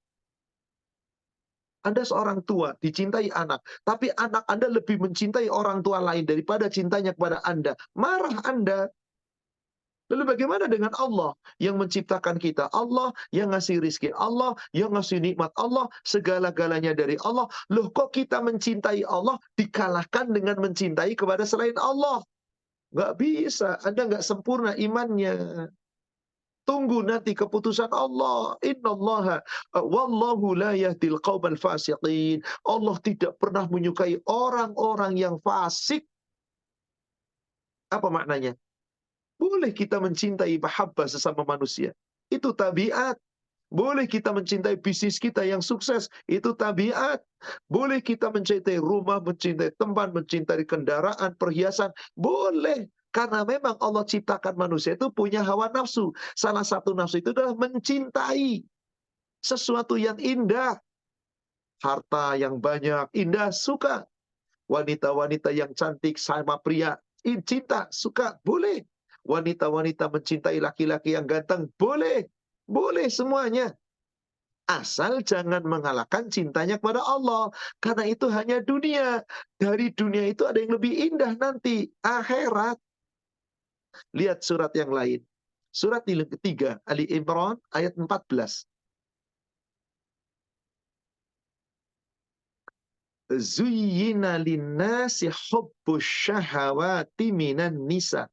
Anda seorang tua, dicintai anak, tapi anak Anda lebih mencintai orang tua lain daripada cintanya kepada Anda. Marah Anda. Lalu bagaimana dengan Allah yang menciptakan kita? Allah yang ngasih rizki, Allah yang ngasih nikmat, Allah segala-galanya dari Allah. Loh kok kita mencintai Allah dikalahkan dengan mencintai kepada selain Allah? Nggak bisa, Anda nggak sempurna imannya. Tunggu nanti keputusan Allah. Innallaha wallahu la yahdil qaumal fasiqin. Allah tidak pernah menyukai orang-orang yang fasik. Apa maknanya? Boleh kita mencintai mahabbah sesama manusia. Itu tabiat. Boleh kita mencintai bisnis kita yang sukses. Itu tabiat. Boleh kita mencintai rumah, mencintai tempat, mencintai kendaraan, perhiasan. Boleh. Karena memang Allah ciptakan manusia itu punya hawa nafsu. Salah satu nafsu itu adalah mencintai sesuatu yang indah. Harta yang banyak, indah, suka. Wanita-wanita yang cantik sama pria, cinta, suka, boleh. Wanita-wanita mencintai laki-laki yang ganteng, boleh. Boleh semuanya. Asal jangan mengalahkan cintanya kepada Allah. Karena itu hanya dunia. Dari dunia itu ada yang lebih indah nanti. Akhirat. Lihat surat yang lain. Surat yang ketiga, Ali Imran ayat 14. Zuyyina linnasi hubbus syahawati minan nisa.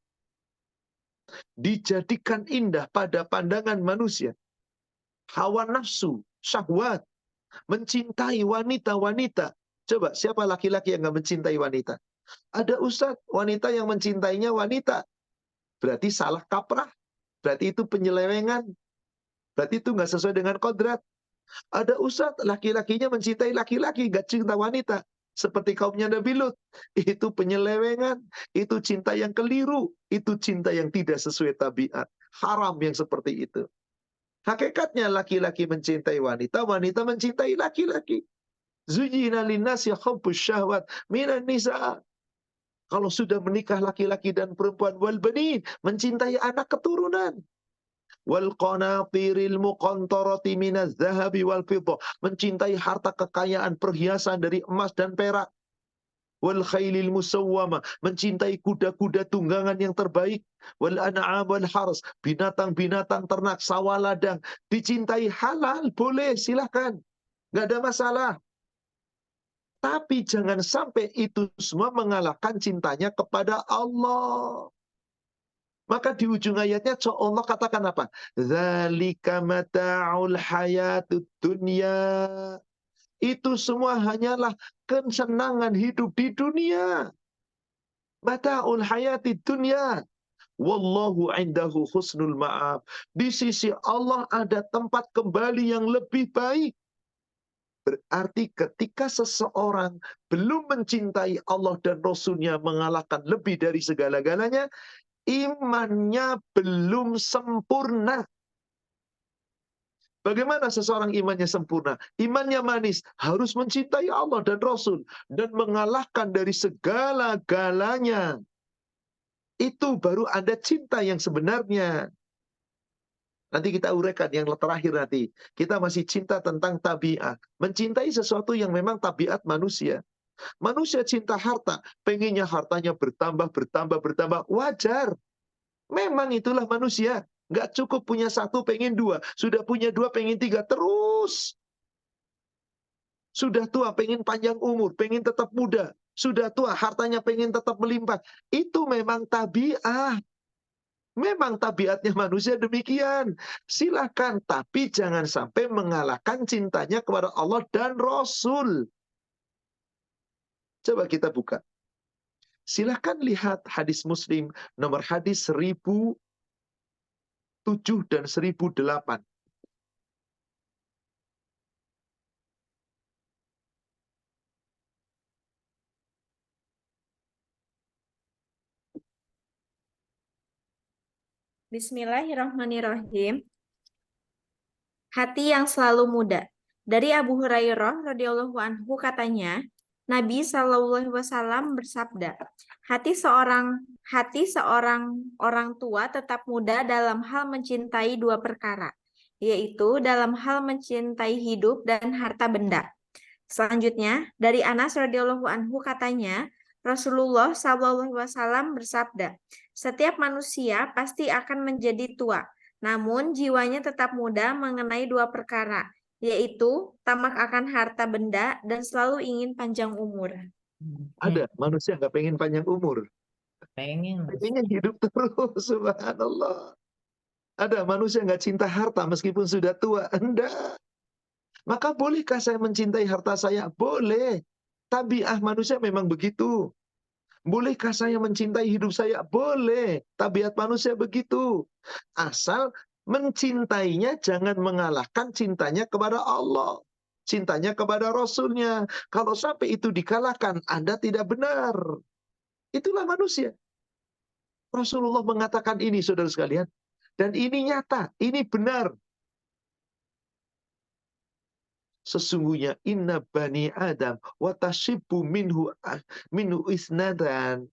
Dijadikan indah pada pandangan manusia. Hawa nafsu, syahwat, mencintai wanita-wanita. Coba, siapa laki-laki yang nggak mencintai wanita? Ada ustadz, wanita yang mencintainya wanita. Berarti salah kaprah. Berarti itu penyelewengan. Berarti itu nggak sesuai dengan kodrat. Ada ustadz, laki-lakinya mencintai laki-laki, nggak cinta wanita. Seperti kaumnya Nabi Lut. Itu penyelewengan. Itu cinta yang keliru. Itu cinta yang tidak sesuai tabiat. Haram yang seperti itu. Hakikatnya laki-laki mencintai wanita, wanita mencintai laki-laki. Zuyyina linnasi hubbus syahwat minan nisa. Kalau sudah menikah laki-laki dan perempuan, wal banin, mencintai anak keturunan. Wal qanatiril muqantarati minaz zahabi wal fiddah, mencintai harta kekayaan perhiasan dari emas dan perak. Wal khailil musawwama, mencintai kuda-kuda tunggangan yang terbaik. Wal an'am wal hars, binatang-binatang ternak, sawah ladang, dicintai halal, boleh, silahkan. Nggak ada masalah. Tapi jangan sampai itu semua mengalahkan cintanya kepada Allah. Maka di ujung ayatnya Allah katakan apa? Dzalika mata'ul hayatud dunya. Itu semua hanyalah kesenangan hidup di dunia. Mata'ul hayatid dunya. Wallahu indahu husnul ma'ab. Di sisi Allah ada tempat kembali yang lebih baik. Berarti ketika seseorang belum mencintai Allah dan Rasul-Nya mengalahkan lebih dari segala-galanya, imannya belum sempurna. Bagaimana seseorang imannya sempurna? Imannya manis, harus mencintai Allah dan Rasul dan mengalahkan dari segala-galanya. Itu baru ada cinta yang sebenarnya. Nanti kita uraikan yang terakhir nanti. Kita masih cinta tentang tabiat. Mencintai sesuatu yang memang tabiat manusia. Manusia cinta harta. Pengennya hartanya bertambah, bertambah, bertambah. Wajar. Memang itulah manusia. Nggak cukup punya satu, pengen dua. Sudah punya dua, pengen tiga. Terus. Sudah tua, pengen panjang umur. Pengen tetap muda. Sudah tua, hartanya pengen tetap melimpah. Itu memang tabiat. Memang tabiatnya manusia demikian. Silakan, tapi jangan sampai mengalahkan cintanya kepada Allah dan Rasul. Coba kita buka. Silakan lihat hadis Muslim nomor hadis 1007 dan 1008. Bismillahirrahmanirrahim. Hati yang selalu muda. Dari Abu Hurairah radhiyallahu anhu katanya, Nabi SAW bersabda, hati seorang orang tua tetap muda dalam hal mencintai dua perkara, yaitu dalam hal mencintai hidup dan harta benda. Selanjutnya, dari Anas radhiyallahu anhu katanya, Rasulullah SAW bersabda, setiap manusia pasti akan menjadi tua, namun jiwanya tetap muda mengenai dua perkara, yaitu tamak akan harta benda dan selalu ingin panjang umur. Ada manusia nggak pengen panjang umur, Pengen. pengennya hidup terus. Subhanallah. Ada manusia nggak cinta harta meskipun sudah tua? Enggak. Maka bolehkah saya mencintai harta saya? Boleh. Tabiat manusia memang begitu. Bolehkah saya mencintai hidup saya? Boleh. Tabiat manusia begitu. Asal mencintainya jangan mengalahkan cintanya kepada Allah. Cintanya kepada Rasulnya. Kalau sampai itu dikalahkan, Anda tidak benar. Itulah manusia. Rasulullah mengatakan ini, saudara sekalian. Dan ini nyata, ini benar. Sesungguhnya inna bani Adam wa tashibu minhu isnadan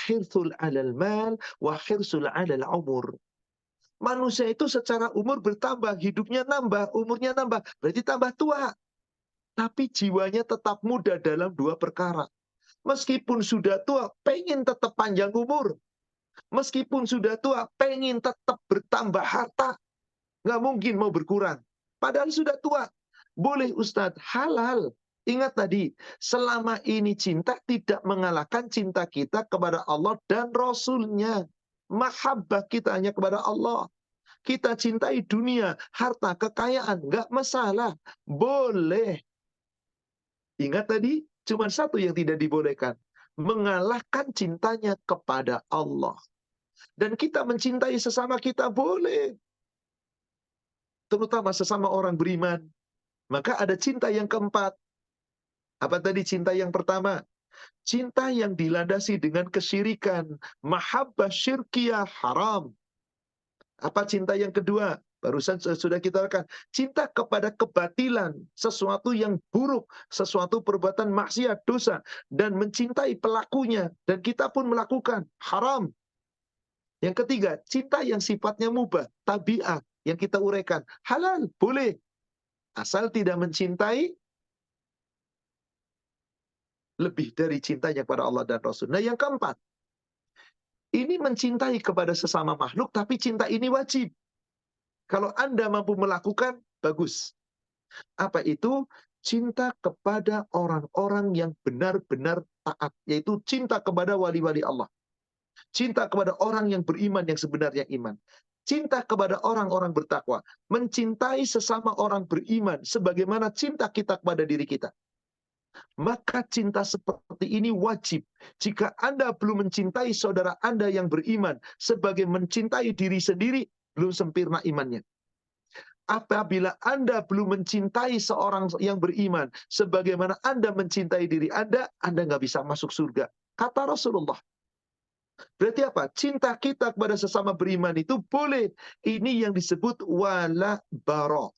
hirsul alal mal wa hirsul alal umur. Manusia itu secara umur bertambah, hidupnya nambah, umurnya nambah, berarti tambah tua. Tapi jiwanya tetap muda dalam dua perkara. Meskipun sudah tua, pengen tetap panjang umur. Meskipun sudah tua, pengen tetap bertambah harta. Nggak mungkin mau berkurang. Padahal sudah tua. Boleh Ustadz, halal. Ingat tadi, selama ini cinta tidak mengalahkan cinta kita kepada Allah dan Rasulnya. Mahabbah kita hanya kepada Allah. Kita cintai dunia, harta, kekayaan, nggak masalah. Boleh. Ingat tadi, cuma satu yang tidak dibolehkan. Mengalahkan cintanya kepada Allah. Dan kita mencintai sesama kita boleh. Terutama sesama orang beriman. Maka ada cinta yang keempat. Apa tadi cinta yang pertama? Cinta yang dilandasi dengan kesyirikan. Mahabbah syirkiyah haram. Apa cinta yang kedua? Barusan sudah kita katakan. Cinta kepada kebatilan. Sesuatu yang buruk. Sesuatu perbuatan maksiat, dosa. Dan mencintai pelakunya. Dan kita pun melakukan. Haram. Yang ketiga, cinta yang sifatnya mubah. Tabiat. Yang kita uraikan. Halal. Boleh. Asal tidak mencintai lebih dari cintanya kepada Allah dan Rasul. Nah yang keempat, ini mencintai kepada sesama makhluk, tapi cinta ini wajib. Kalau Anda mampu melakukan, bagus. Apa itu? Cinta kepada orang-orang yang benar-benar taat. Yaitu cinta kepada wali-wali Allah. Cinta kepada orang yang beriman yang sebenarnya iman. Cinta kepada orang-orang bertakwa. Mencintai sesama orang beriman sebagaimana cinta kita kepada diri kita. Maka cinta seperti ini wajib. Jika Anda belum mencintai saudara Anda yang beriman sebagai mencintai diri sendiri, belum sempurna imannya. Apabila Anda belum mencintai seorang yang beriman sebagaimana Anda mencintai diri Anda nggak bisa masuk surga. Kata Rasulullah. Berarti apa? Cinta kita kepada sesama beriman itu boleh. Ini yang disebut wala bara.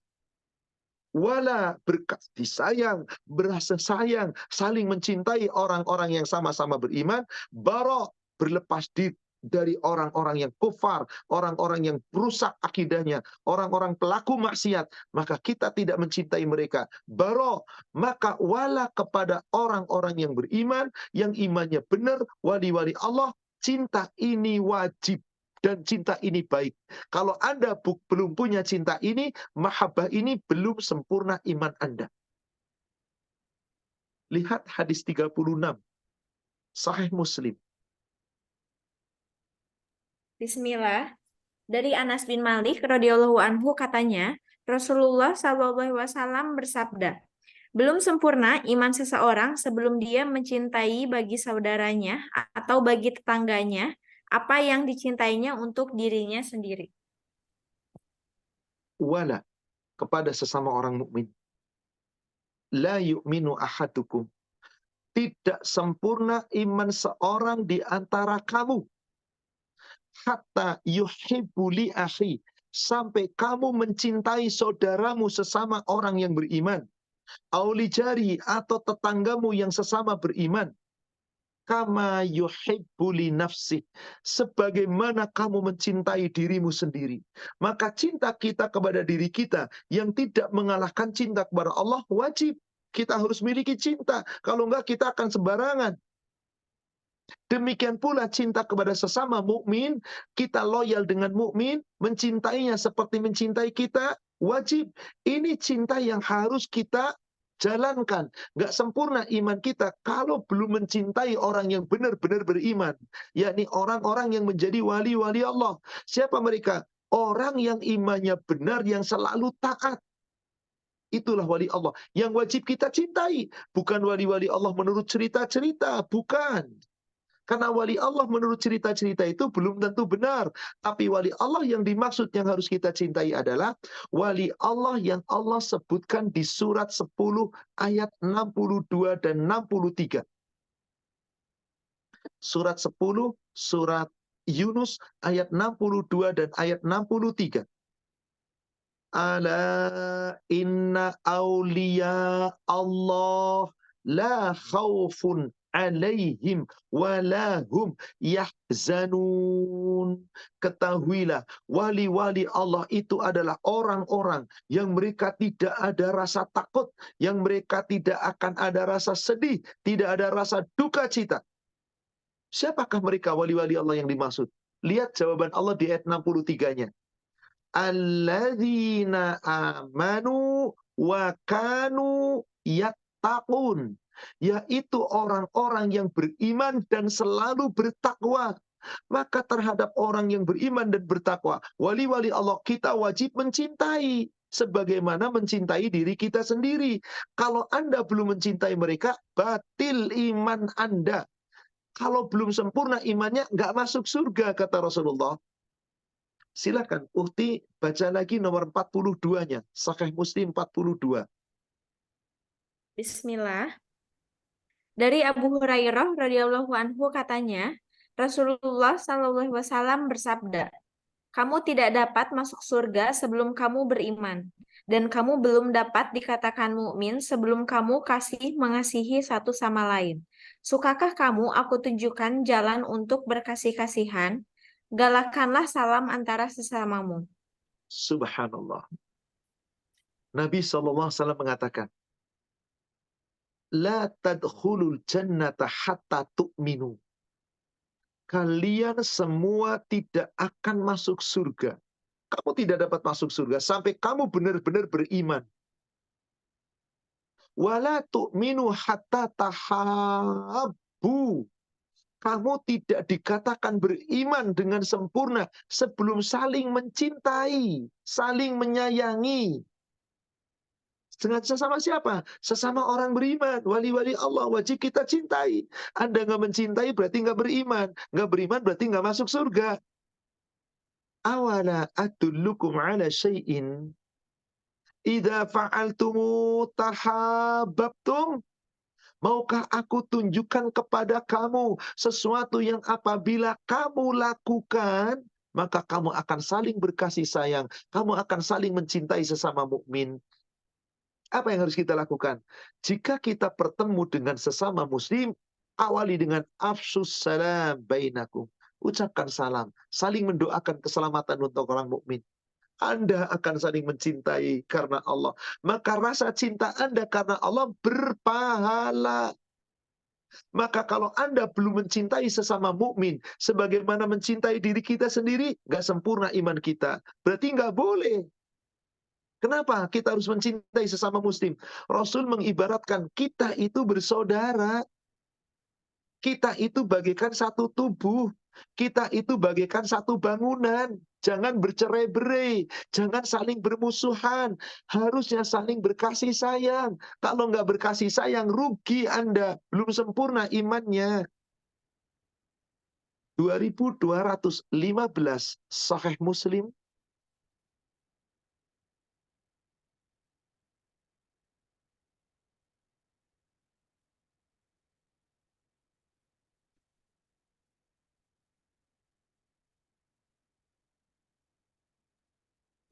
Wala berkasih sayang, berasa sayang, saling mencintai orang-orang yang sama-sama beriman. Bara berlepas diri dari orang-orang yang kufar, orang-orang yang rusak akidahnya, orang-orang pelaku maksiat. Maka kita tidak mencintai mereka. Bara, maka wala kepada orang-orang yang beriman, yang imannya benar, wali-wali Allah. Cinta ini wajib dan cinta ini baik. Kalau Anda belum punya cinta ini, mahabbah ini belum sempurna iman Anda. Lihat hadis 36. Sahih Muslim. Bismillah. Dari Anas bin Malik radhiyallahu anhu katanya, Rasulullah SAW bersabda, belum sempurna iman seseorang sebelum dia mencintai bagi saudaranya atau bagi tetangganya apa yang dicintainya untuk dirinya sendiri. Wala kepada sesama orang mukmin. La yu'minu ahadukum. Tidak sempurna iman seorang di antara kamu. Hatta yuhibbu li akhi. Sampai kamu mencintai saudaramu sesama orang yang beriman. Auli jari atau tetanggamu yang sesama beriman. Kama yuhibbu li nafsi. Sebagaimana kamu mencintai dirimu sendiri. Maka cinta kita kepada diri kita yang tidak mengalahkan cinta kepada Allah wajib. Kita harus miliki cinta. Kalau enggak kita akan sembarangan. Demikian pula cinta kepada sesama mukmin, kita loyal dengan mukmin, mencintainya seperti mencintai kita, wajib. Ini cinta yang harus kita jalankan. Nggak sempurna iman kita kalau belum mencintai orang yang benar-benar beriman. Yakni orang-orang yang menjadi wali-wali Allah. Siapa mereka? Orang yang imannya benar, yang selalu taat. Itulah wali Allah. Yang wajib kita cintai. Bukan wali-wali Allah menurut cerita-cerita. Bukan. Karena wali Allah menurut cerita-cerita itu belum tentu benar. Tapi wali Allah yang dimaksud yang harus kita cintai adalah wali Allah yang Allah sebutkan di surat 10 ayat 62 dan 63. Surat 10, surat Yunus ayat 62 dan ayat 63. Ala inna awliya Allah la khawfun alaihim walahum yahzanun. Ketahuilah, wali-wali Allah itu adalah orang-orang yang mereka tidak ada rasa takut, yang mereka tidak akan ada rasa sedih, tidak ada rasa duka cita. Siapakah mereka wali-wali Allah yang dimaksud? Lihat jawaban Allah di ayat 63-nya. Alladzina amanu wa kanu yattaqun, yaitu orang-orang yang beriman dan selalu bertakwa. Maka terhadap orang yang beriman dan bertakwa, wali-wali Allah kita wajib mencintai sebagaimana mencintai diri kita sendiri. Kalau Anda belum mencintai mereka, batil iman Anda. Kalau belum sempurna imannya, nggak masuk surga, kata Rasulullah. Silakan, Uhti baca lagi nomor 42-nya. Sahih Muslim 42. Bismillah. Dari Abu Hurairah radhiyallahu anhu katanya, Rasulullah Shallallahu alaihi wasallam bersabda, "Kamu tidak dapat masuk surga sebelum kamu beriman, dan kamu belum dapat dikatakan mukmin sebelum kamu kasih mengasihi satu sama lain. Sukakah kamu aku tunjukkan jalan untuk berkasih-kasihan? Galakkanlah salam antara sesamamu." Subhanallah. Nabi SAW mengatakan, La tadkhulul jannata hatta tu'minu. Kalian semua tidak akan masuk surga. Kamu tidak dapat masuk surga sampai kamu benar-benar beriman. Wala tu'minu hatta tahabbu. Kamu tidak dikatakan beriman dengan sempurna sebelum saling mencintai, saling menyayangi. Dengan sesama siapa? Sesama orang beriman, wali-wali Allah, wajib kita cintai. Anda nggak mencintai berarti nggak beriman. Nggak beriman berarti nggak masuk surga. Awala adullukum ala syai'in idza fa'altumu tahabbtum. Maukah aku tunjukkan kepada kamu sesuatu yang apabila kamu lakukan, maka kamu akan saling berkasih sayang, kamu akan saling mencintai sesama mukmin. Apa yang harus kita lakukan? Jika kita bertemu dengan sesama muslim, awali dengan afsus salam bainakum. Ucapkan salam, saling mendoakan keselamatan untuk orang mukmin. Anda akan saling mencintai karena Allah. Maka rasa cinta Anda karena Allah berpahala. Maka kalau Anda belum mencintai sesama mukmin sebagaimana mencintai diri kita sendiri, nggak sempurna iman kita. Berarti nggak boleh. Kenapa kita harus mencintai sesama muslim? Rasul mengibaratkan kita itu bersaudara. Kita itu bagaikan satu tubuh. Kita itu bagaikan satu bangunan. Jangan bercerai-berai. Jangan saling bermusuhan. Harusnya saling berkasih sayang. Kalau nggak berkasih sayang, rugi Anda. Belum sempurna imannya. 2215 Sahih Muslim.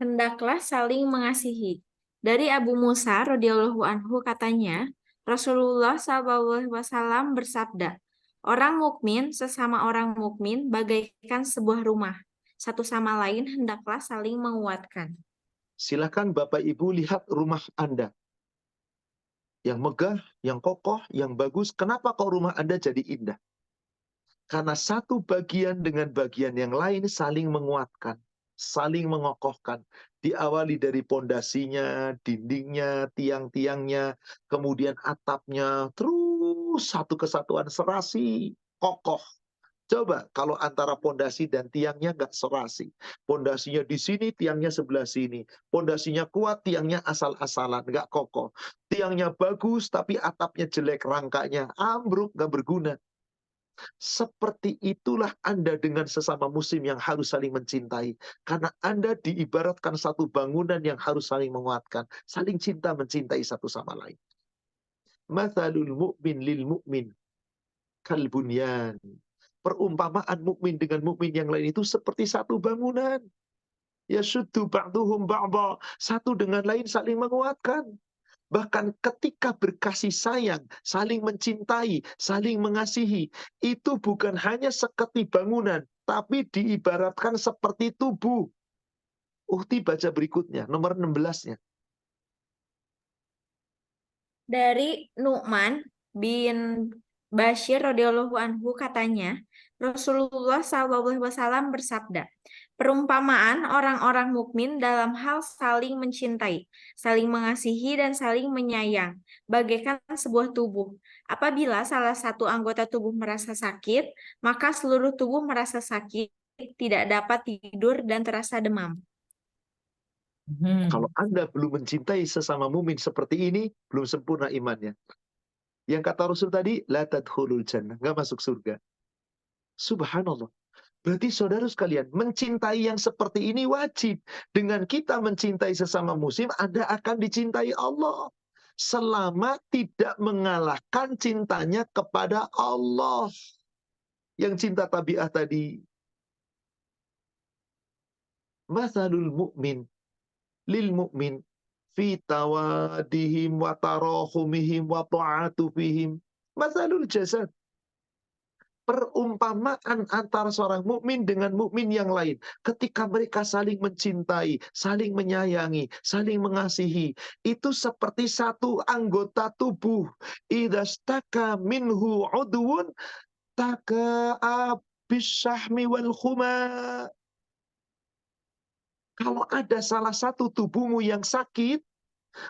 Hendaklah saling mengasihi. Dari Abu Musa radhiyallahu anhu katanya, Rasulullah sallallahu alaihi wasallam bersabda, "Orang mukmin sesama orang mukmin bagaikan sebuah rumah. Satu sama lain hendaklah saling menguatkan." Silakan Bapak Ibu lihat rumah Anda. Yang megah, yang kokoh, yang bagus. Kenapa kok rumah Anda jadi indah? Karena satu bagian dengan bagian yang lain saling menguatkan, saling mengokohkan. Diawali dari pondasinya, dindingnya, tiang-tiangnya, kemudian atapnya, terus satu kesatuan serasi, kokoh. Coba kalau antara pondasi dan tiangnya nggak serasi. Pondasinya di sini, tiangnya sebelah sini. Pondasinya kuat, tiangnya asal-asalan, nggak kokoh. Tiangnya bagus, tapi atapnya jelek, rangkanya ambruk, nggak berguna. Seperti itulah Anda dengan sesama muslim yang harus saling mencintai. Karena Anda diibaratkan satu bangunan yang harus saling menguatkan. Saling cinta mencintai satu sama lain. Mathalul mu'min lil mu'min kal bunyan. Perumpamaan mukmin dengan mukmin yang lain itu seperti satu bangunan. Yashuddu ba'duhum ba'dha. Satu dengan lain saling menguatkan. Bahkan ketika berkasih sayang, saling mencintai, saling mengasihi, itu bukan hanya seperti bangunan, tapi diibaratkan seperti tubuh. Uhti baca berikutnya, nomor 16-nya. Dari Nu'man bin Bashir radhiyallahu anhu katanya, Rasulullah SAW bersabda, perumpamaan orang-orang mukmin dalam hal saling mencintai, saling mengasihi dan saling menyayang, bagaikan sebuah tubuh. Apabila salah satu anggota tubuh merasa sakit, maka seluruh tubuh merasa sakit, tidak dapat tidur dan terasa demam. Kalau Anda belum mencintai sesama mumin seperti ini, belum sempurna imannya. Yang kata Rasul tadi, la tadkhulul jannah, nggak masuk surga. Subhanallah. Berarti saudara sekalian, mencintai yang seperti ini wajib. Dengan kita mencintai sesama muslim, Anda akan dicintai Allah. Selama tidak mengalahkan cintanya kepada Allah. Yang cinta tabiah tadi. Mathalul mu'min lil mu'min fi tawadihim wa tarahumihim wa ta'atufihim. Mathalul jasad. Perumpamaan antara seorang mukmin dengan mukmin yang lain ketika mereka saling mencintai, saling menyayangi, saling mengasihi, itu seperti satu anggota tubuh. Idastaka minhu udwun taka bisyahmi wal khuma. Kalau ada salah satu tubuhmu yang sakit,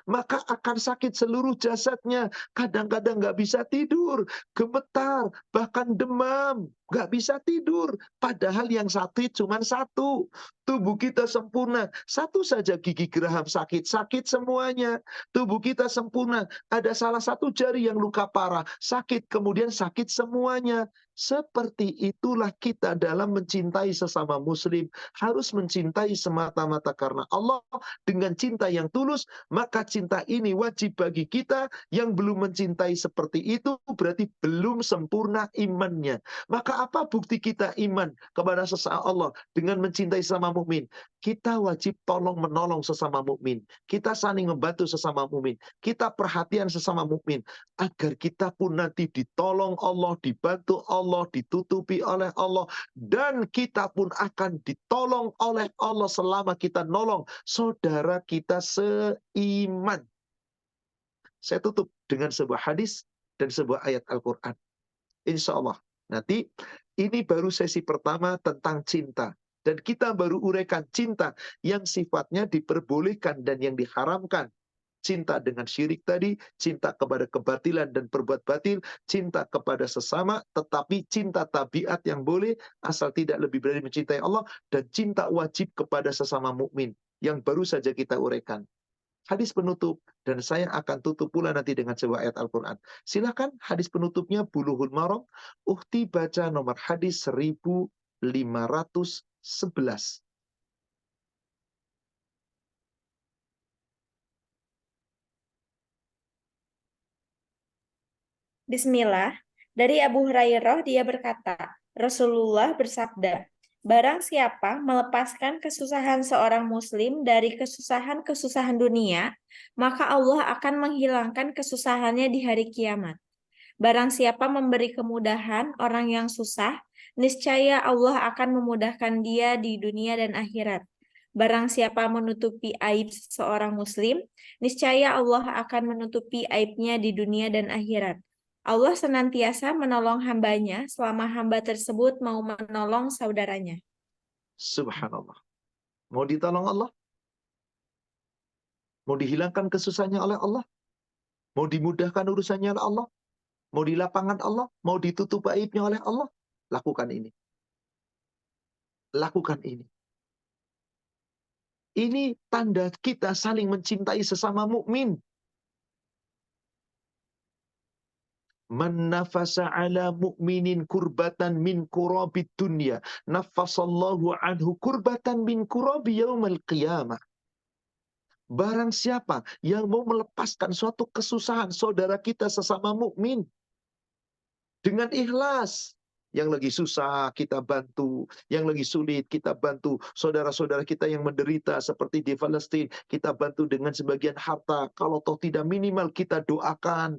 maka akan sakit seluruh jasadnya. Kadang-kadang nggak bisa tidur, gemetar, bahkan demam, nggak bisa tidur. Padahal yang sakit cuma satu. Tubuh kita sempurna. Satu saja gigi geraham sakit, sakit semuanya. Tubuh kita sempurna. Ada salah satu jari yang luka parah, sakit, kemudian sakit semuanya. Seperti itulah kita dalam mencintai sesama muslim. Harus mencintai semata-mata karena Allah dengan cinta yang tulus, maka cinta ini wajib bagi kita. Yang belum mencintai seperti itu berarti belum sempurna imannya. Maka apa bukti kita iman kepada sesama Allah dengan mencintai sesama mukmin? Kita wajib tolong menolong sesama mukmin. Kita saling membantu sesama mukmin. Kita perhatian sesama mukmin agar kita pun nanti ditolong Allah, dibantu Allah, ditutupi oleh Allah, dan kita pun akan ditolong oleh Allah selama kita nolong saudara kita seiman. Saya tutup dengan sebuah hadis dan sebuah ayat Al-Quran. Insya Allah. Nanti ini baru sesi pertama tentang cinta. Dan kita baru uraikan cinta yang sifatnya diperbolehkan dan yang diharamkan. Cinta dengan syirik tadi, cinta kepada kebatilan dan berbuat batil, cinta kepada sesama, tetapi cinta tabiat yang boleh, asal tidak lebih berani mencintai Allah, dan cinta wajib kepada sesama mukmin yang baru saja kita uraikan. Hadis penutup, dan saya akan tutup pula nanti dengan sebuah ayat Al-Quran. Silakan hadis penutupnya Bulughul Maram. Uhti baca nomor hadis 1511. Bismillah, dari Abu Hurairah dia berkata, Rasulullah bersabda, barang siapa melepaskan kesusahan seorang muslim dari kesusahan-kesusahan dunia, maka Allah akan menghilangkan kesusahannya di hari kiamat. Barang siapa memberi kemudahan orang yang susah, niscaya Allah akan memudahkan dia di dunia dan akhirat. Barang siapa menutupi aib seorang muslim, niscaya Allah akan menutupi aibnya di dunia dan akhirat. Allah senantiasa menolong hambanya selama hamba tersebut mau menolong saudaranya. Subhanallah. Mau ditolong Allah? Mau dihilangkan kesusahannya oleh Allah? Mau dimudahkan urusannya oleh Allah? Mau di lapangan Allah? Mau ditutup aibnya oleh Allah? Lakukan ini. Lakukan ini. Ini tanda kita saling mencintai sesama mukmin. Man nafasa ala mu'minin kurbatan min kurabid dunya, nafasallahu anhu kurbatan min kurabi yaumal qiyamah. Barang siapa yang mau melepaskan suatu kesusahan saudara kita sesama mukmin dengan ikhlas, yang lagi susah kita bantu, yang lagi sulit kita bantu, saudara-saudara kita yang menderita seperti di Palestina, kita bantu dengan sebagian harta, kalau toh tidak minimal kita doakan.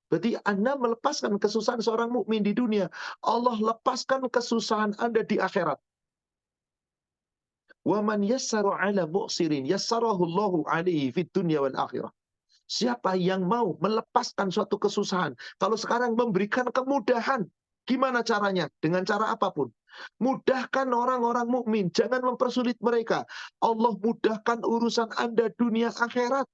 Berarti Anda melepaskan kesusahan seorang mukmin di dunia, Allah lepaskan kesusahan Anda di akhirat. Wa man yassara ala mu'sirin yassarahu Allahu alaihi fid dunya wal akhirah. Siapa yang mau melepaskan suatu kesusahan, kalau sekarang memberikan kemudahan, gimana caranya? Dengan cara apapun. Mudahkan orang-orang mukmin, jangan mempersulit mereka. Allah mudahkan urusan Anda dunia akhirat.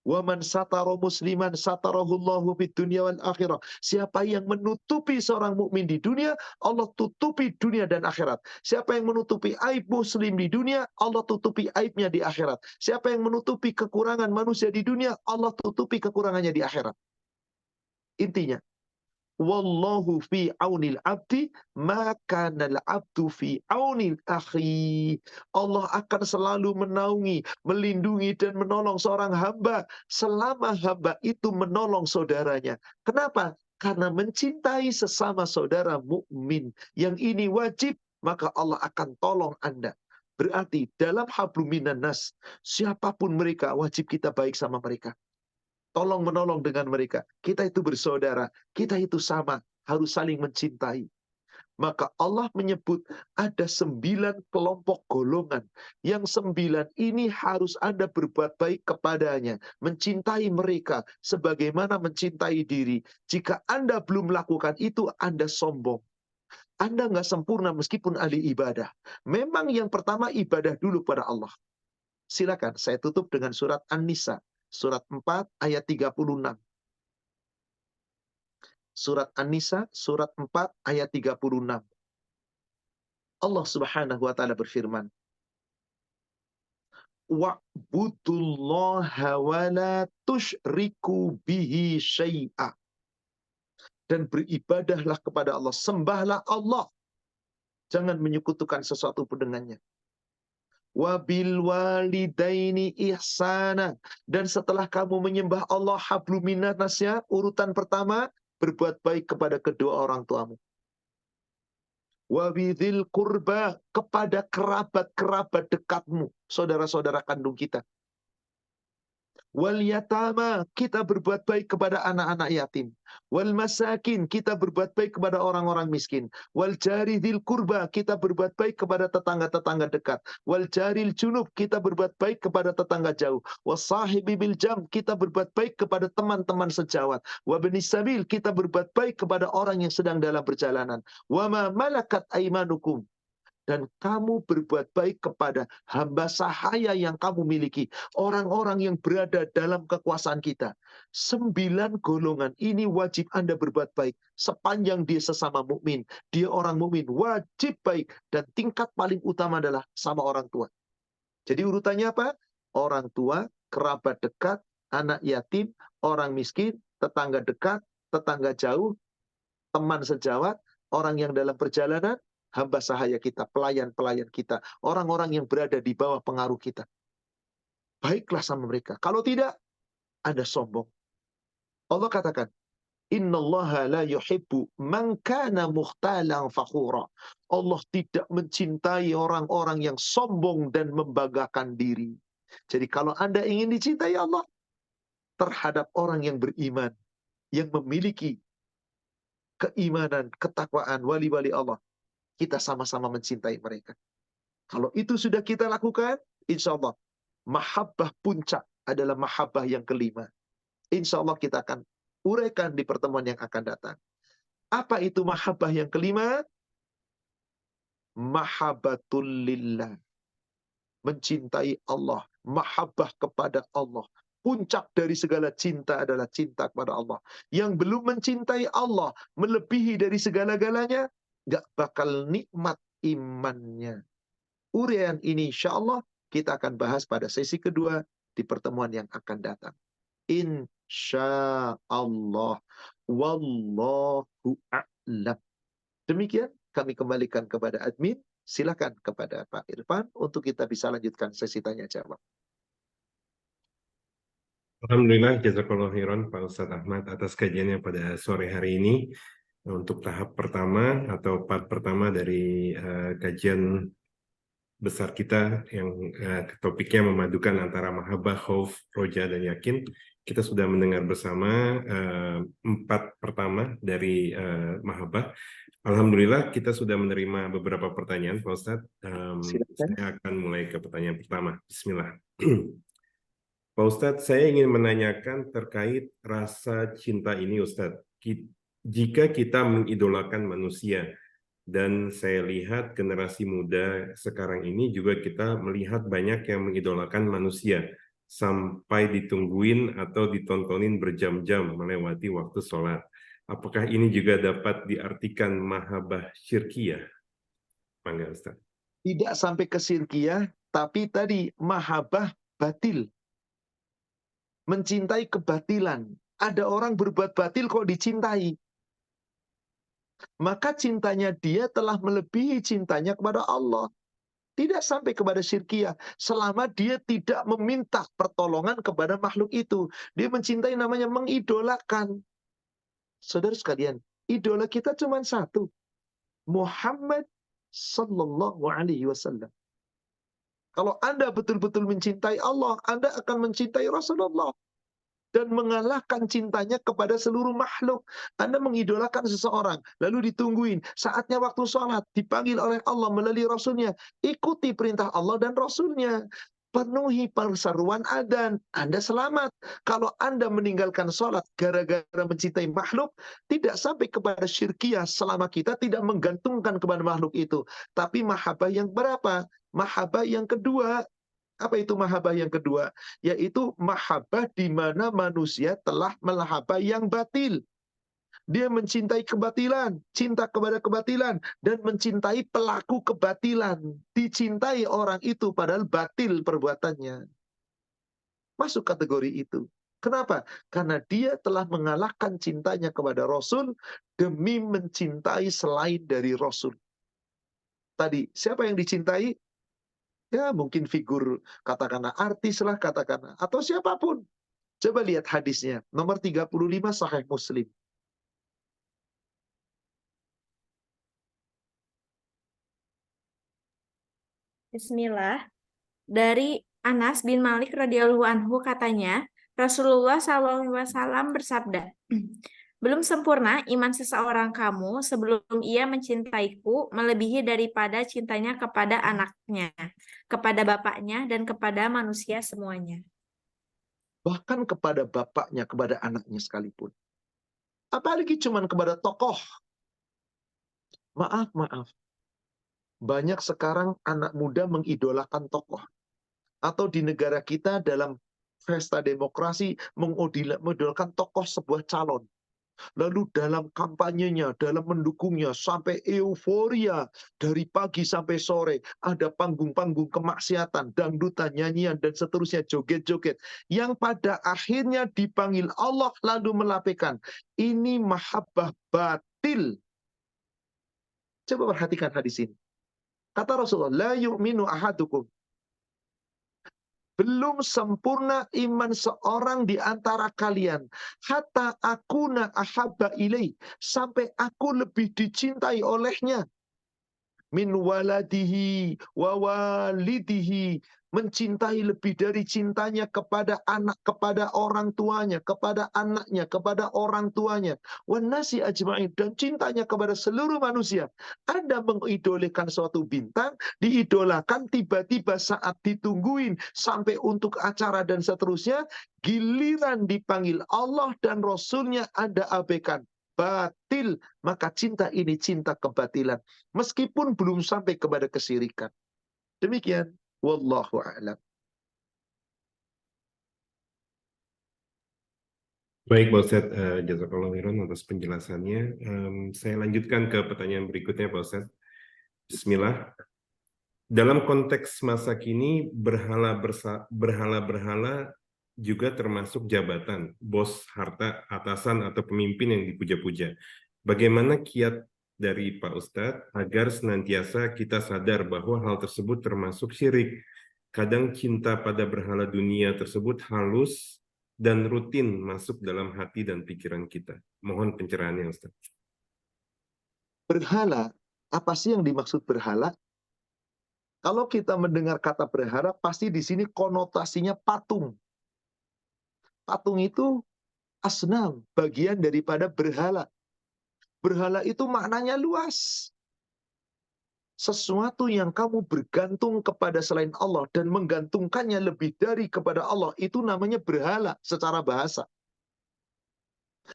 Wa man satara musliman satarahullahu fid dunya wal akhirah. Siapa yang menutupi seorang mukmin di dunia, Allah tutupi dunia dan akhirat. Siapa yang menutupi aib muslim di dunia, Allah tutupi aibnya di akhirat. Siapa yang menutupi kekurangan manusia di dunia, Allah tutupi kekurangannya di akhirat. Intinya, wallahu fi aunil abdi maka nal abdu fi aunil akhi. Allah akan selalu menaungi, melindungi dan menolong seorang hamba selama hamba itu menolong saudaranya. Kenapa? Karena mencintai sesama saudara mukmin. Yang ini wajib, maka Allah akan tolong Anda. Berarti dalam hablum minan nas, siapapun mereka wajib kita baik sama mereka. Tolong menolong dengan mereka. Kita itu bersaudara, kita itu sama, harus saling mencintai. Maka Allah menyebut ada 9 kelompok golongan. Yang 9 ini harus Anda berbuat baik kepadanya. Mencintai mereka sebagaimana mencintai diri. Jika Anda belum melakukan itu, Anda sombong. Anda nggak sempurna meskipun ahli ibadah. Memang yang pertama ibadah dulu pada Allah. Silakan, saya tutup dengan surat An-Nisa. Surat 4 ayat 36. Surat An-Nisa, surat 4 ayat 36. Allah Subhanahu wa taala berfirman, "Wa'budullaha wa la tusyriku bihi syai'a." Dan beribadahlah kepada Allah, sembahlah Allah, jangan menyekutukan sesuatu pun dengannya. Wabil walidaini ihsana. Dan setelah kamu menyembah Allah, hablum minannasnya, urutan pertama, berbuat baik kepada kedua orang tuamu. Wabidil kurba, kepada kerabat-kerabat dekatmu, saudara-saudara kandung kita. Wal yatama, kita berbuat baik kepada anak-anak yatim. Wal masakin, kita berbuat baik kepada orang-orang miskin. Wal jari dzil kurba, kita berbuat baik kepada tetangga-tetangga dekat. Wal jaril junub, kita berbuat baik kepada tetangga jauh. Wasahibi bil jam, kita berbuat baik kepada teman-teman sejawat. Wabnis sabil, kita berbuat baik kepada orang yang sedang dalam perjalanan. Wama malakat aimanukum, dan kamu berbuat baik kepada hamba sahaya yang kamu miliki. Orang-orang yang berada dalam kekuasaan kita. 9 golongan ini wajib Anda berbuat baik. Sepanjang dia sesama mukmin, dia orang mukmin, wajib baik. Dan tingkat paling utama adalah sama orang tua. Jadi urutannya apa? Orang tua, kerabat dekat, anak yatim, orang miskin, tetangga dekat, tetangga jauh, teman sejawat, orang yang dalam perjalanan, hamba sahaya kita, pelayan-pelayan kita, orang-orang yang berada di bawah pengaruh kita. Baiklah sama mereka. Kalau tidak, Anda sombong. Allah katakan, Innallaha la yuhibbu man kana mukhtalan fakhura. Allah tidak mencintai orang-orang yang sombong dan membanggakan diri. Jadi kalau Anda ingin dicintai Allah, terhadap orang yang beriman, yang memiliki keimanan, ketakwaan, wali-wali Allah, kita sama-sama mencintai mereka. Kalau itu sudah kita lakukan, insya Allah, mahabbah puncak adalah mahabbah yang kelima. Insya Allah kita akan uraikan di pertemuan yang akan datang. Apa itu mahabbah yang kelima? Mahabbatul lillah. Mencintai Allah, mahabbah kepada Allah. Puncak dari segala cinta adalah cinta kepada Allah. Yang belum mencintai Allah melebihi dari segala-galanya, gak bakal nikmat imannya. Uraian ini insya Allah kita akan bahas pada sesi kedua di pertemuan yang akan datang. Insya Allah. Wallahu a'lam. Demikian kami kembalikan kepada admin. Silakan kepada Pak Irfan untuk kita bisa lanjutkan sesi tanya jawab. Alhamdulillah, jazakallahu khairan Pak Ustadz Ahmad atas kajiannya pada sore hari ini. Untuk tahap pertama atau part pertama dari kajian besar kita yang topiknya memadukan antara mahabbah, khauf, roja, dan yakin. Kita sudah mendengar bersama 4 pertama dari mahabbah. Alhamdulillah kita sudah menerima beberapa pertanyaan Pak Ustadz. Saya akan mulai ke pertanyaan pertama. Bismillah. Pak Ustadz, saya ingin menanyakan terkait rasa cinta ini Ustadz. Jika kita mengidolakan manusia, dan saya lihat generasi muda sekarang ini juga kita melihat banyak yang mengidolakan manusia, sampai ditungguin atau ditontonin berjam-jam melewati waktu sholat. Apakah ini juga dapat diartikan mahabbah syirkiyah? Bangga Ustaz. Tidak sampai ke syirkiyah, tapi tadi mahabbah batil. Mencintai kebatilan. Ada orang berbuat batil kok dicintai. Maka cintanya dia telah melebihi cintanya kepada Allah. Tidak sampai kepada syirkiyah. Selama dia tidak meminta pertolongan kepada makhluk itu. Dia mencintai namanya mengidolakan. Saudara sekalian, idola kita cuma satu. Muhammad sallallahu alaihi wasallam. Kalau Anda betul-betul mencintai Allah, Anda akan mencintai Rasulullah. Dan mengalahkan cintanya kepada seluruh makhluk. Anda mengidolakan seseorang, lalu ditungguin. Saatnya waktu sholat, dipanggil oleh Allah melalui Rasulnya. Ikuti perintah Allah dan Rasulnya. Penuhi perseruan adzan, Anda selamat. Kalau Anda meninggalkan sholat gara-gara mencintai makhluk, tidak sampai kepada syirkiyah selama kita tidak menggantungkan kepada makhluk itu. Tapi mahabbah yang berapa? Mahabbah yang kedua. Apa itu mahabbah yang kedua? Yaitu mahabbah di mana manusia telah melahabah yang batil. Dia mencintai kebatilan, cinta kepada kebatilan, dan mencintai pelaku kebatilan. Dicintai orang itu padahal batil perbuatannya. Masuk kategori itu. Kenapa? Karena dia telah mengalahkan cintanya kepada Rasul demi mencintai selain dari Rasul. Tadi, siapa yang dicintai? Ya, mungkin figur, katakanlah artis lah, katakanlah. Atau siapapun. Coba lihat hadisnya. Nomor 35 Sahih Muslim. Bismillah. Dari Anas bin Malik radhiyallahu anhu katanya, Rasulullah SAW bersabda, belum sempurna iman seseorang kamu sebelum ia mencintaiku melebihi daripada cintanya kepada anaknya, kepada bapaknya, dan kepada manusia semuanya. Bahkan kepada bapaknya, kepada anaknya sekalipun. Apalagi cuman kepada tokoh. Maaf. Banyak sekarang anak muda mengidolakan tokoh. Atau di negara kita dalam pesta demokrasi mengidolakan tokoh sebuah calon. Lalu dalam kampanyenya, dalam mendukungnya, sampai euforia dari pagi sampai sore. Ada panggung-panggung kemaksiatan, dangdutan, nyanyian, dan seterusnya, joget-joget. Yang pada akhirnya dipanggil Allah lalu melapaikan. Ini mahabbah batil. Coba perhatikan hadis ini. Kata Rasulullah, la yu'minu ahadukum. Belum sempurna iman seorang di antara kalian. Hatta akuna ahabba ilaih. Sampai aku lebih dicintai olehnya. Min waladihi wa walidihi mencintai lebih dari cintanya kepada anak, kepada orang tuanya, kepada anaknya, kepada orang tuanya, wan nasi ajma'in, dan cintanya kepada seluruh manusia. Anda mengidolakan suatu bintang, diidolakan, tiba-tiba saat ditungguin sampai untuk acara dan seterusnya, giliran dipanggil Allah dan Rasulnya Anda abaikan. Batil, maka cinta ini cinta kebatilan, meskipun belum sampai kepada kesyirikan. Demikian. Wallahu a'lam. Baik, Pak Ustadz, jazakallahu khairan atas penjelasannya. Saya lanjutkan ke pertanyaan berikutnya, Pak Ustadz. Bismillah. Dalam konteks masa kini, berhala-berhala juga termasuk jabatan, bos, harta, atasan, atau pemimpin yang dipuja-puja. Bagaimana kiat dari Pak Ustadz agar senantiasa kita sadar bahwa hal tersebut termasuk syirik? Kadang cinta pada berhala dunia tersebut halus dan rutin masuk dalam hati dan pikiran kita. Mohon pencerahannya, Ustaz. Berhala, apa sih yang dimaksud berhala? Kalau kita mendengar kata berhala, pasti di sini konotasinya patung. Patung itu asnam, bagian daripada berhala. Berhala itu maknanya luas. Sesuatu yang kamu bergantung kepada selain Allah dan menggantungkannya lebih dari kepada Allah, itu namanya berhala secara bahasa.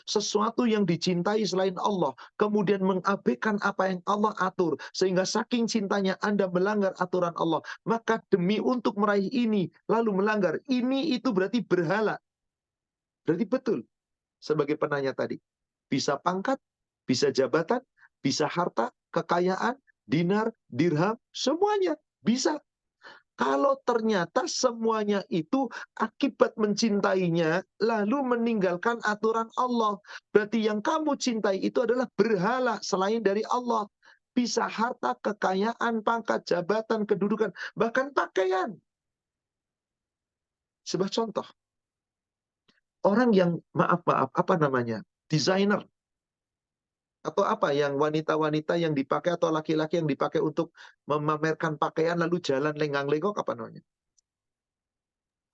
Sesuatu yang dicintai selain Allah, kemudian mengabaikan apa yang Allah atur, sehingga saking cintanya Anda melanggar aturan Allah, maka demi untuk meraih ini, lalu melanggar, ini itu berarti berhala. Berarti betul, sebagai penanya tadi, bisa pangkat, bisa jabatan, bisa harta, kekayaan, dinar, dirham, semuanya bisa. Kalau ternyata semuanya itu akibat mencintainya, lalu meninggalkan aturan Allah. Berarti yang kamu cintai itu adalah berhala selain dari Allah. Bisa harta, kekayaan, pangkat, jabatan, kedudukan, bahkan pakaian. Sebuah contoh. Orang yang, maaf, apa namanya? Desainer. Atau apa yang wanita-wanita yang dipakai atau laki-laki yang dipakai untuk memamerkan pakaian lalu jalan lenggang-lenggok, apa namanya?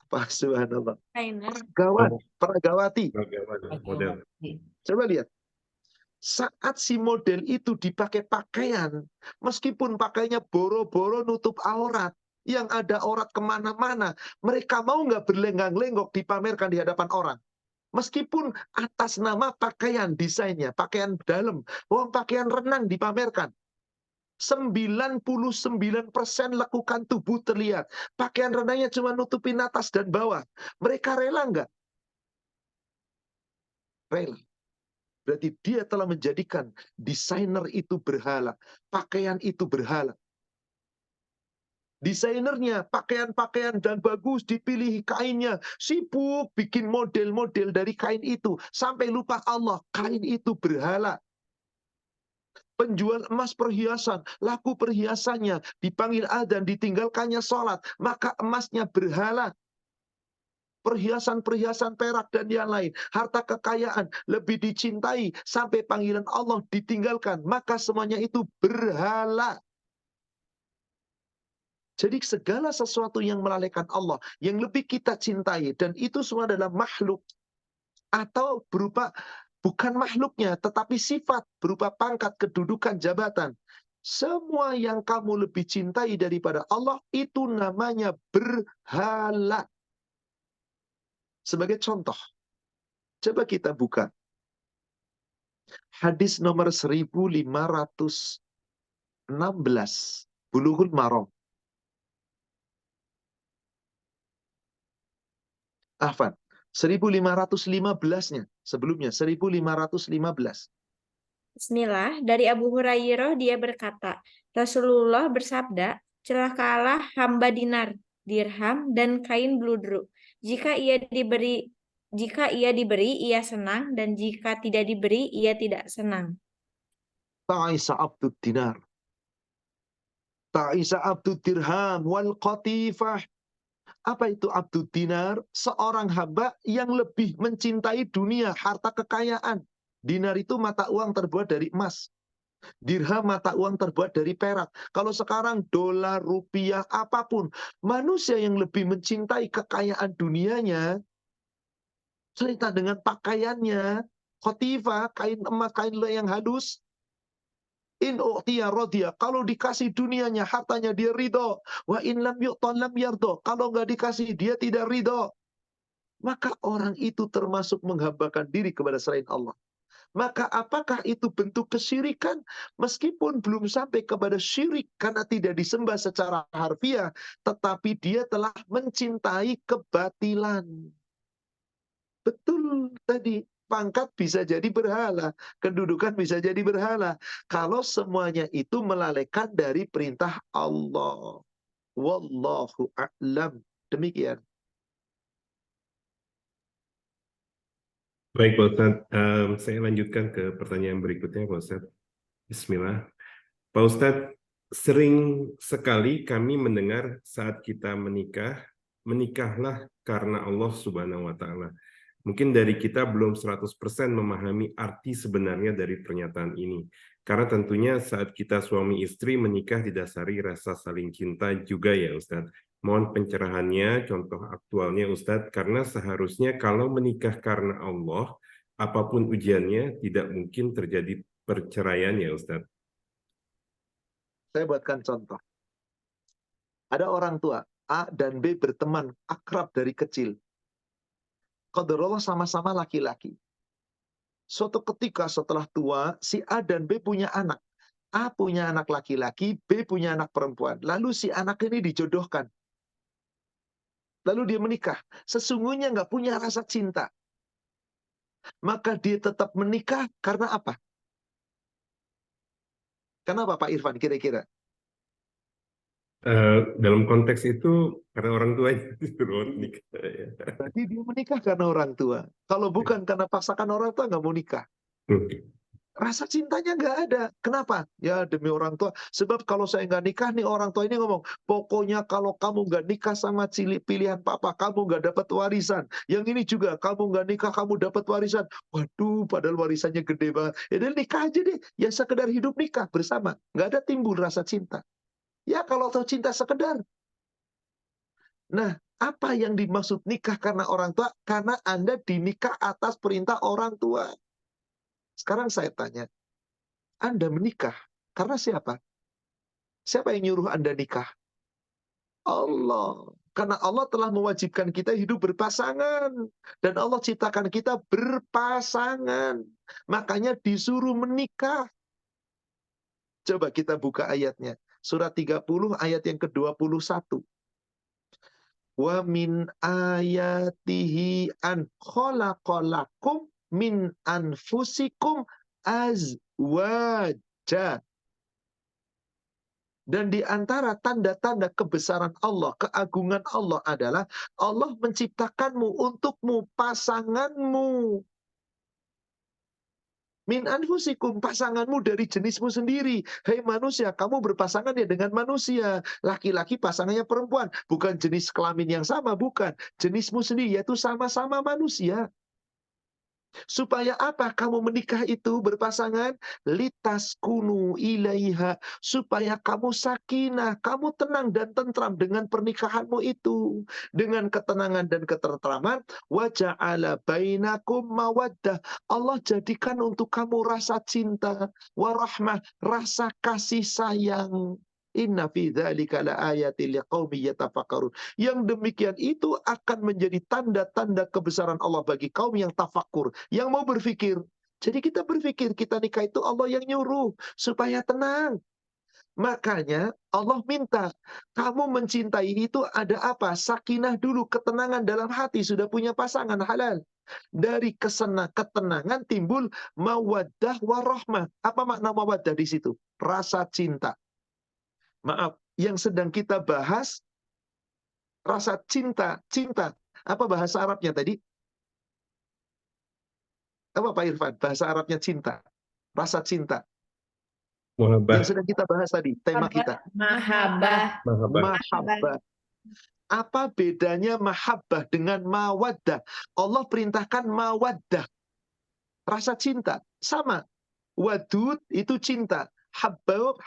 Pak subhanallah. Peragawan, peragawati. Model. Coba lihat. Saat si model itu dipakai pakaian, meskipun pakainya boro-boro nutup aurat, yang ada aurat kemana-mana, mereka mau nggak berlenggang-lenggok dipamerkan di hadapan orang? Meskipun atas nama pakaian, desainnya, pakaian dalam, pakaian renang dipamerkan. 99% lekukan tubuh terlihat. Pakaian renangnya cuma nutupin atas dan bawah. Mereka rela nggak? Rela. Berarti dia telah menjadikan desainer itu berhala. Pakaian itu berhala. Desainernya, pakaian-pakaian dan bagus, dipilih kainnya. Sibuk bikin model-model dari kain itu. Sampai lupa Allah, kain itu berhala. Penjual emas perhiasan, laku perhiasannya, dipanggil adzan, ditinggalkannya sholat, maka emasnya berhala. Perhiasan-perhiasan perak dan yang lain, harta kekayaan lebih dicintai sampai panggilan Allah ditinggalkan, maka semuanya itu berhala. Jadi segala sesuatu yang melalaikan Allah, yang lebih kita cintai, dan itu semua adalah makhluk, atau berupa bukan makhluknya, tetapi sifat berupa pangkat, kedudukan, jabatan. Semua yang kamu lebih cintai daripada Allah, itu namanya berhala. Sebagai contoh, coba kita buka hadis nomor 1516, Bulughul Maram. Afwan, 1515-nya, sebelumnya 1515. Bismillah, dari Abu Hurairah dia berkata, Rasulullah bersabda, celakalah hamba dinar, dirham, dan kain bludru. Jika ia diberi, ia senang, dan jika tidak diberi, ia tidak senang. Ta'isa abdud dinar, ta'isa abdud dirham, wal qatifah. Apa itu abdud dinar? Seorang hamba yang lebih mencintai dunia, harta kekayaan. Dinar itu mata uang terbuat dari emas. Dirham mata uang terbuat dari perak. Kalau sekarang dolar, rupiah, apapun, manusia yang lebih mencintai kekayaan dunianya, cerita dengan pakaiannya, khotifah, kain emas, kain yang halus, in u'tiya radiyah. Kalau dikasih dunianya, hartanya, dia ridho. Wa in lam yu'ta lam yardo. Kalau nggak dikasih, dia tidak ridho. Maka orang itu termasuk menghambakan diri kepada selain Allah. Maka apakah itu bentuk kesyirikan? Meskipun belum sampai kepada syirik karena tidak disembah secara harfiah, tetapi dia telah mencintai kebatilan. Betul tadi, pangkat bisa jadi berhala, kedudukan bisa jadi berhala. Kalau semuanya itu melalaikan dari perintah Allah. Wallahu a'lam. Demikian. Baik, Pak Ustadz. Saya lanjutkan ke pertanyaan berikutnya, Pak Ustadz. Bismillah. Pak Ustadz, sering sekali kami mendengar saat kita menikah, menikahlah karena Allah Subhanahu wa Ta'ala. Mungkin dari kita belum 100% memahami arti sebenarnya dari pernyataan ini. Karena tentunya saat kita suami istri menikah didasari rasa saling cinta juga ya Ustadz. Mohon pencerahannya, contoh aktualnya Ustadz, karena seharusnya kalau menikah karena Allah, apapun ujiannya tidak mungkin terjadi perceraian ya Ustadz. Saya buatkan contoh. Ada orang tua, A dan B berteman akrab dari kecil. Qadarullah sama-sama laki-laki. Suatu ketika setelah tua, si A dan B punya anak. A punya anak laki-laki, B punya anak perempuan. Lalu si anak ini dijodohkan. Lalu dia menikah. Sesungguhnya nggak punya rasa cinta. Maka dia tetap menikah karena apa? Kenapa Pak Irfan kira-kira? Dalam konteks itu karena orang tuanya disuruh nikah. Berarti dia menikah karena orang tua. Kalau bukan karena paksakan orang tua, nggak mau nikah. Rasa cintanya nggak ada. Kenapa? Ya demi orang tua. Sebab kalau saya nggak nikah nih, orang tua ini ngomong, pokoknya kalau kamu nggak nikah sama pilihan papa, kamu nggak dapat warisan. Yang ini juga, kamu nggak nikah, kamu dapat warisan. Waduh, padahal warisannya gede banget. Ya udah nikah aja deh. Ya sekedar hidup nikah bersama. Nggak ada timbul rasa cinta. Ya kalau tahu cinta sekedar. Nah, apa yang dimaksud nikah karena orang tua? Karena Anda dinikah atas perintah orang tua. Sekarang saya tanya, Anda menikah karena siapa? Siapa yang nyuruh Anda nikah? Allah. Karena Allah telah mewajibkan kita hidup berpasangan. Dan Allah ciptakan kita berpasangan. Makanya disuruh menikah. Coba kita buka ayatnya. Surat 30 ayat yang ke-21. Wa min ayatihi an khalaqalakum min anfusikum azwaja. Dan di antara tanda-tanda kebesaran Allah, keagungan Allah adalah Allah menciptakanmu untukmu pasanganmu. Min anfusikum, pasanganmu dari jenismu sendiri. Hei manusia, kamu berpasangan ya dengan manusia. Laki-laki pasangannya perempuan. Bukan jenis kelamin yang sama, bukan. Jenismu sendiri, yaitu sama-sama manusia. Supaya apa kamu menikah itu berpasangan? Litaskunu ilaiha. Supaya kamu sakinah, kamu tenang dan tentram dengan pernikahanmu itu. Dengan ketenangan dan ketentraman. Wa ja'ala bainakum mawaddah. Allah jadikan untuk kamu rasa cinta. Warahmah, rasa kasih sayang. Inna fi dzalika laayatil liqaumin yatafakkarun. Yang demikian itu akan menjadi tanda-tanda kebesaran Allah bagi kaum yang tafakur, yang mau berpikir. Jadi kita berpikir, kita nikah itu Allah yang nyuruh supaya tenang. Makanya Allah minta kamu mencintai itu ada apa? Sakinah dulu, ketenangan dalam hati, sudah punya pasangan halal. Dari ketenangan timbul mawaddah warahmah. Apa makna mawaddah di situ? Rasa cinta. Maaf, yang sedang kita bahas rasa cinta. Cinta. Apa bahasa Arabnya tadi? Apa Pak Irfan? Bahasa Arabnya cinta. Rasa cinta. Mahabbah. Yang sedang kita bahas tadi, tema kita. Mahabbah. Mahabbah. Apa bedanya mahabbah dengan mawaddah? Allah perintahkan mawaddah. Rasa cinta. Sama. Wadud itu cinta. Habab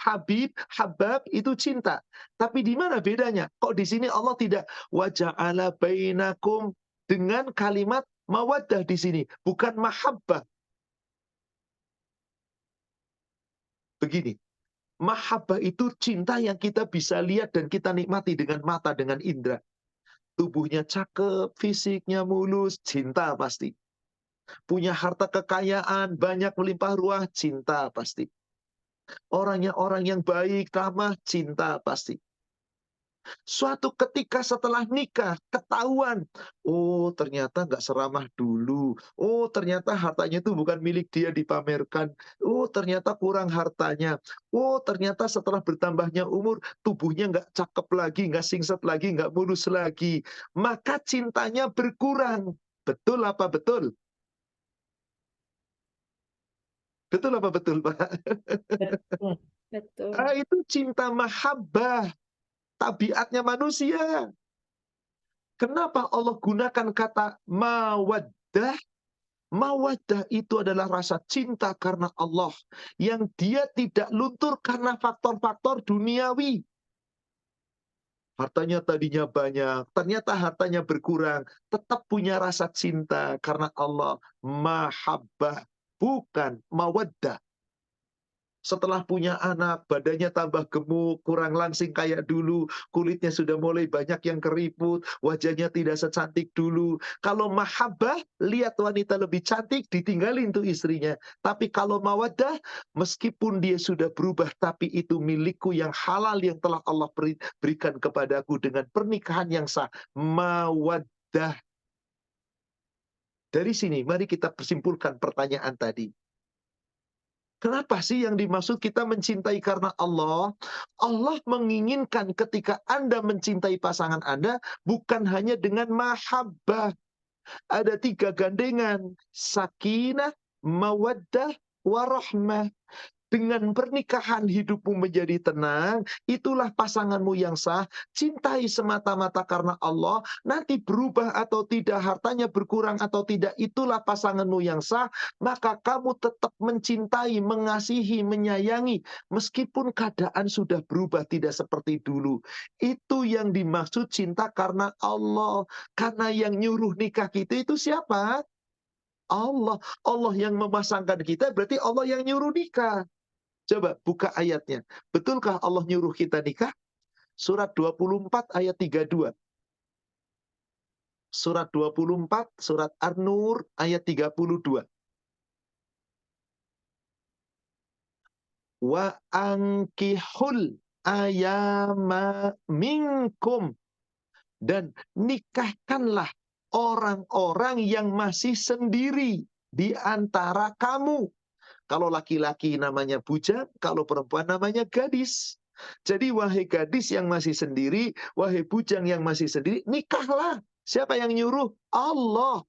itu cinta. Tapi di mana bedanya? Kok di sini Allah tidak waja'ala bainakum dengan kalimat mawaddah di sini, bukan mahabbah. Begini, mahabbah itu cinta yang kita bisa lihat dan kita nikmati dengan mata, dengan indera. Tubuhnya cakep, fisiknya mulus, cinta pasti. Punya harta kekayaan, banyak melimpah ruah, cinta pasti. Orangnya orang yang baik, ramah, cinta pasti. Suatu ketika setelah nikah, ketahuan. Oh, ternyata nggak seramah dulu. Oh, ternyata hartanya itu bukan milik dia dipamerkan. Oh, ternyata kurang hartanya. Oh, ternyata setelah bertambahnya umur, tubuhnya nggak cakep lagi, nggak singset lagi, nggak mulus lagi. Maka cintanya berkurang. Betul apa betul? Betul apa betul, Pak? Betul. Betul. Itu cinta mahabbah. Tabiatnya manusia. Kenapa Allah gunakan kata mawaddah? Mawaddah itu adalah rasa cinta karena Allah. Yang dia tidak luntur karena faktor-faktor duniawi. Hartanya tadinya banyak, ternyata hartanya berkurang. Tetap punya rasa cinta karena Allah. Mahabbah, bukan mawaddah. Setelah punya anak, badannya tambah gemuk, kurang langsing kayak dulu, kulitnya sudah mulai banyak yang keriput, wajahnya tidak secantik dulu. Kalau mahabbah, lihat wanita lebih cantik, ditinggalin tuh istrinya. Tapi kalau mawaddah, meskipun dia sudah berubah, tapi itu milikku yang halal yang telah Allah berikan kepadaku dengan pernikahan yang sah. Mawaddah. Dari sini, mari kita persimpulkan pertanyaan tadi. Kenapa sih yang dimaksud kita mencintai karena Allah? Allah menginginkan ketika Anda mencintai pasangan Anda, bukan hanya dengan mahabbah. Ada 3 gandengan. Sakinah, mawaddah, warahmah. Dengan pernikahan hidupmu menjadi tenang, itulah pasanganmu yang sah. Cintai semata-mata karena Allah, nanti berubah atau tidak, hartanya berkurang atau tidak, itulah pasanganmu yang sah. Maka kamu tetap mencintai, mengasihi, menyayangi, meskipun keadaan sudah berubah tidak seperti dulu. Itu yang dimaksud cinta karena Allah. Karena yang nyuruh nikah kita itu siapa? Allah. Allah yang memasangkan kita, berarti Allah yang nyuruh nikah. Coba buka ayatnya. Betulkah Allah nyuruh kita nikah? Surat 24 ayat 32. Surat 24, surat An-Nur ayat 32. Wa ankihul ayama minkum. Dan nikahkanlah orang-orang yang masih sendiri di antara kamu. Kalau laki-laki namanya bujang, kalau perempuan namanya gadis. Jadi wahai gadis yang masih sendiri, wahai bujang yang masih sendiri, nikahlah. Siapa yang nyuruh? Allah.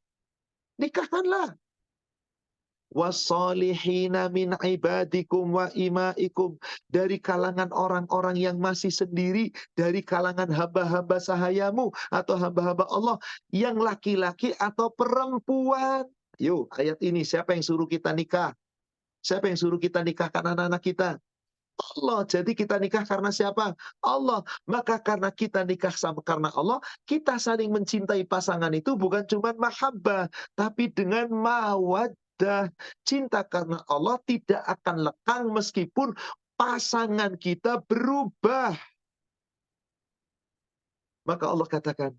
Nikahkanlah. Wassalihina min ibadikum wa imaikum. Dari kalangan orang-orang yang masih sendiri, dari kalangan hamba-hamba sahayamu atau hamba-hamba Allah, yang laki-laki atau perempuan. Yuk, ayat ini siapa yang suruh kita nikah? Siapa yang suruh kita nikahkan anak-anak kita? Allah. Jadi kita nikah karena siapa? Allah. Maka karena kita nikah sama karena Allah, kita saling mencintai pasangan itu bukan cuma mahabbah, tapi dengan mawaddah. Cinta karena Allah tidak akan lekang meskipun pasangan kita berubah. Maka Allah katakan,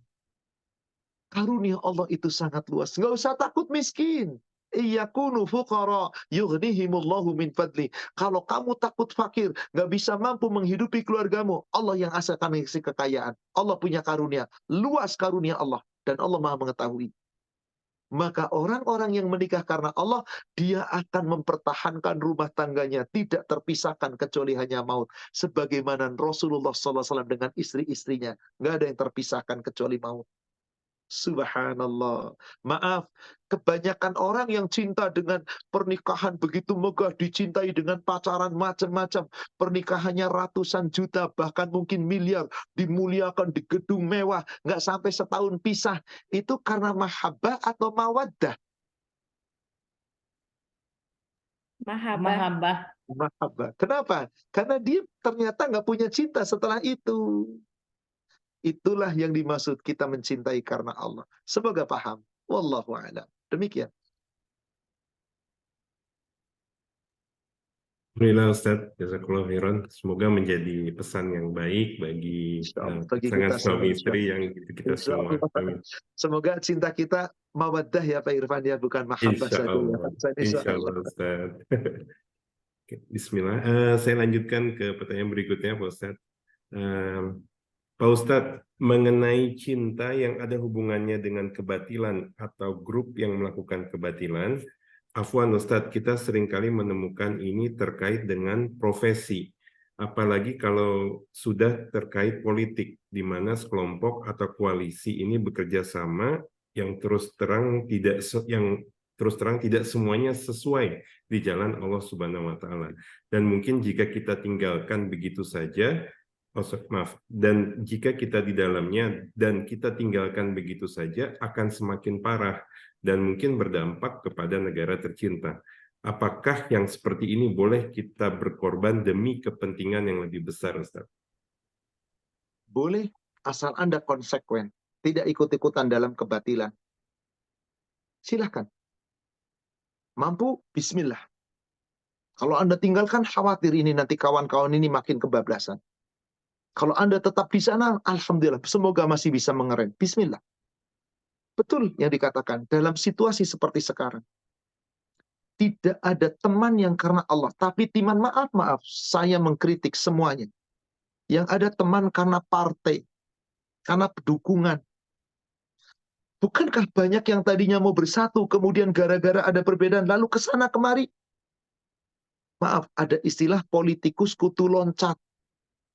karunia Allah itu sangat luas. Nggak usah takut miskin. Iyakunu fuqara yughnihimullahu min fadli. Kalau kamu takut fakir, nggak bisa mampu menghidupi keluargamu, Allah yang asalkan mengisi kekayaan. Allah punya karunia, luas karunia Allah, dan Allah Maha mengetahui. Maka orang-orang yang menikah karena Allah, dia akan mempertahankan rumah tangganya, tidak terpisahkan kecuali hanya maut. Sebagaimana Rasulullah SAW dengan istri-istrinya, nggak ada yang terpisahkan kecuali maut. Subhanallah. Maaf, kebanyakan orang yang cinta dengan pernikahan begitu megah, dicintai dengan pacaran macam-macam. Pernikahannya ratusan juta, bahkan mungkin miliar. Dimuliakan di gedung mewah, nggak sampai setahun pisah. Itu karena mahabbah atau mawaddah? Mahabbah. Mahabbah. Mahabbah. Kenapa? Karena dia ternyata nggak punya cinta setelah itu. Itulah yang dimaksud kita mencintai karena Allah. Semoga paham. Wallahu a'lam. Demikian. Alhamdulillah Ustaz, jazakallahu khairan. Semoga menjadi pesan yang baik bagi Bagi pasangan kita suami semua. istri yang kita semua. Amin. Semoga cinta kita mawaddah ya Pak Irfan ya, bukan mahabbah Insya saja ya Allah, Pak. Insya Allah Ustaz. Oke, Bismillah. Saya lanjutkan ke pertanyaan berikutnya Pak Ustaz. Pak Ustadz, mengenai cinta yang ada hubungannya dengan kebatilan atau grup yang melakukan kebatilan, afwan Ustadz, kita seringkali menemukan ini terkait dengan profesi, apalagi kalau sudah terkait politik, di mana sekelompok atau koalisi ini bekerja sama yang terus terang tidak semuanya sesuai di jalan Allah Subhanahu wa Ta'ala. Dan mungkin jika kita tinggalkan begitu saja, dan jika kita di dalamnya dan kita tinggalkan begitu saja akan semakin parah dan mungkin berdampak kepada negara tercinta. Apakah yang seperti ini boleh kita berkorban demi kepentingan yang lebih besar, Ustaz? Boleh, asal Anda konsekuen, tidak ikut-ikutan dalam kebatilan. Silahkan. Mampu, bismillah. Kalau Anda tinggalkan, khawatir ini nanti kawan-kawan ini makin kebablasan. Kalau Anda tetap di sana, alhamdulillah, semoga masih bisa mengerem. Bismillah. Betul yang dikatakan, dalam situasi seperti sekarang. Tidak ada teman yang karena Allah. Tapi teman, maaf, saya mengkritik semuanya. Yang ada teman karena partai, karena dukungan. Bukankah banyak yang tadinya mau bersatu, kemudian gara-gara ada perbedaan, lalu ke sana kemari? Maaf, ada istilah politikus kutu loncat.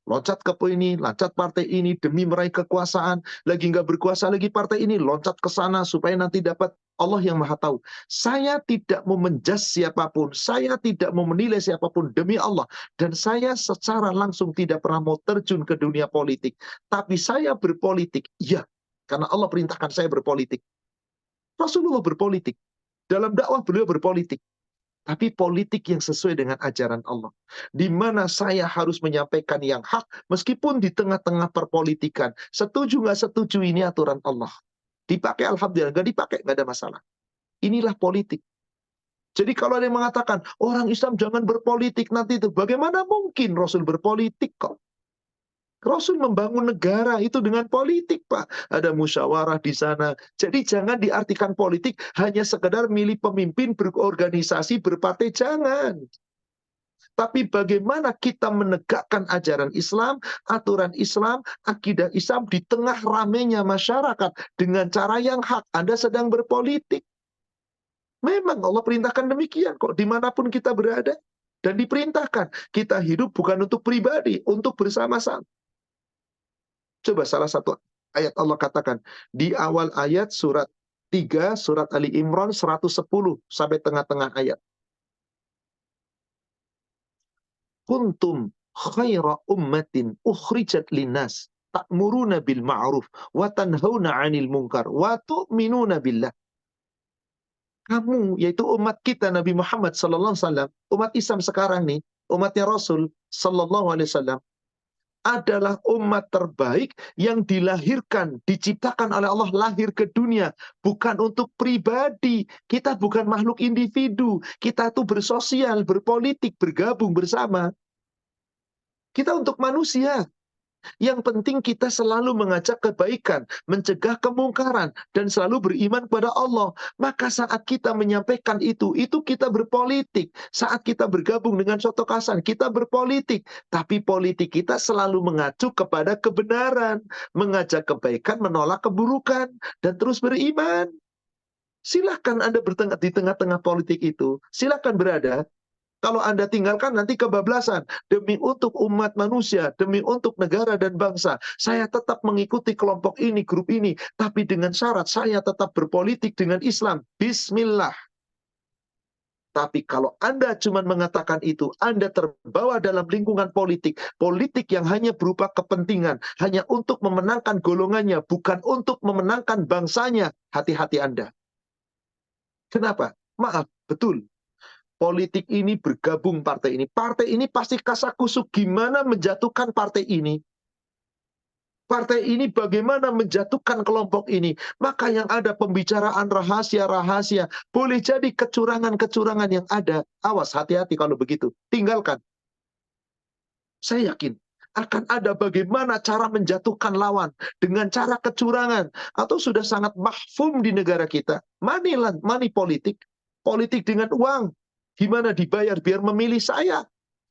Loncat ke ini, loncat partai ini demi meraih kekuasaan. Lagi nggak berkuasa lagi partai ini, loncat ke sana supaya nanti dapat. Allah yang maha tahu. Saya tidak mau menjas siapapun. Saya tidak mau menilai siapapun demi Allah. Dan saya secara langsung tidak pernah mau terjun ke dunia politik. Tapi saya berpolitik. Ya, karena Allah perintahkan saya berpolitik. Rasulullah berpolitik. Dalam dakwah beliau berpolitik. Tapi politik yang sesuai dengan ajaran Allah. Di mana saya harus menyampaikan yang hak, meskipun di tengah-tengah perpolitikan. Setuju nggak setuju, ini aturan Allah. Dipakai alhamdulillah, nggak dipakai nggak ada masalah. Inilah politik. Jadi kalau ada yang mengatakan, orang Islam jangan berpolitik nanti itu. Bagaimana mungkin Rasul berpolitik kok? Rasul membangun negara itu dengan politik, Pak. Ada musyawarah di sana. Jadi jangan diartikan politik hanya sekedar milih pemimpin, berorganisasi, berpartai. Jangan. Tapi bagaimana kita menegakkan ajaran Islam, aturan Islam, akidah Islam di tengah ramainya masyarakat dengan cara yang hak. Anda sedang berpolitik. Memang Allah perintahkan demikian kok, dimanapun kita berada. Dan diperintahkan, kita hidup bukan untuk pribadi, untuk bersama-sama. Coba salah satu ayat Allah katakan. Di awal ayat surat 3, surat Ali Imran 110 sampai tengah-tengah ayat. Kuntum khaira ummatin ukhrijat linnas ta'muruna bil ma'ruf wa tanhauna 'anil munkar wa tu'minuna billah. Kamu, yaitu umat kita Nabi Muhammad sallallahu alaihi wasallam, umat Islam sekarang nih, umatnya Rasul sallallahu alaihi wasallam, adalah umat terbaik yang dilahirkan, diciptakan oleh Allah lahir ke dunia. Bukan untuk pribadi. Kita bukan makhluk individu. Kita tuh bersosial, berpolitik, bergabung bersama. Kita untuk manusia. Yang penting kita selalu mengajak kebaikan, mencegah kemungkaran, dan selalu beriman kepada Allah. Maka saat kita menyampaikan itu kita berpolitik. Saat kita bergabung dengan suatu kasan, kita berpolitik. Tapi politik kita selalu mengacu kepada kebenaran, mengajak kebaikan, menolak keburukan, dan terus beriman. Silahkan Anda di tengah-tengah politik itu. Silahkan berada. Kalau Anda tinggalkan nanti kebablasan. Demi untuk umat manusia, demi untuk negara dan bangsa. Saya tetap mengikuti kelompok ini, grup ini. Tapi dengan syarat saya tetap berpolitik dengan Islam. Bismillah. Tapi kalau Anda cuma mengatakan itu, Anda terbawa dalam lingkungan politik. Politik yang hanya berupa kepentingan. Hanya untuk memenangkan golongannya. Bukan untuk memenangkan bangsanya. Hati-hati Anda. Kenapa? Maaf, betul. politik ini bergabung partai ini pasti kasakusuk gimana menjatuhkan partai ini. Partai ini bagaimana menjatuhkan kelompok ini. Maka yang ada pembicaraan rahasia-rahasia. Boleh jadi kecurangan-kecurangan yang ada. Awas, hati-hati kalau begitu. Tinggalkan. Saya yakin akan ada bagaimana cara menjatuhkan lawan dengan cara kecurangan. Atau sudah sangat mahfum di negara kita. Money politik. Politik dengan uang. Gimana dibayar biar memilih saya.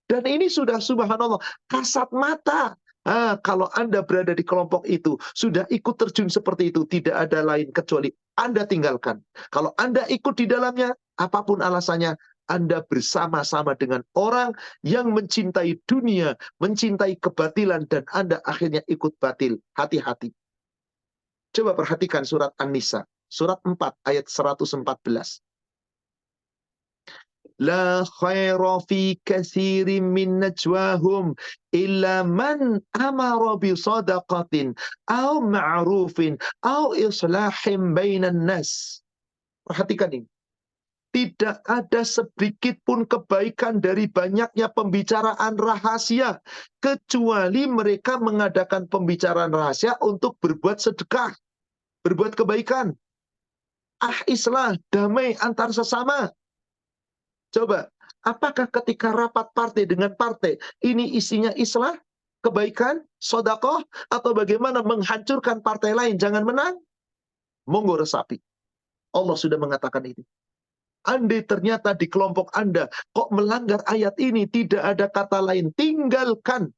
Dan ini sudah subhanallah kasat mata. Kalau Anda berada di kelompok itu, sudah ikut terjun seperti itu, tidak ada lain kecuali Anda tinggalkan. Kalau Anda ikut di dalamnya, apapun alasannya, Anda bersama-sama dengan orang yang mencintai dunia, mencintai kebatilan, dan Anda akhirnya ikut batil. Hati-hati. Coba perhatikan surat An-Nisa, surat 4, ayat 114. La khaira fi katsirin min najwahum illa man amara bi sadaqatin aw ma'rufin aw islahin bainan nas. Perhatikan ini. Tidak ada sedikit pun kebaikan dari banyaknya pembicaraan rahasia kecuali mereka mengadakan pembicaraan rahasia untuk berbuat sedekah, berbuat kebaikan. Islah, damai antar sesama. Coba, apakah ketika rapat partai dengan partai, ini isinya islah, kebaikan, sodakoh, atau bagaimana menghancurkan partai lain, jangan menang? Monggo resapi. Allah sudah mengatakan itu. Andai ternyata di kelompok Anda, kok melanggar ayat ini, tidak ada kata lain, tinggalkan.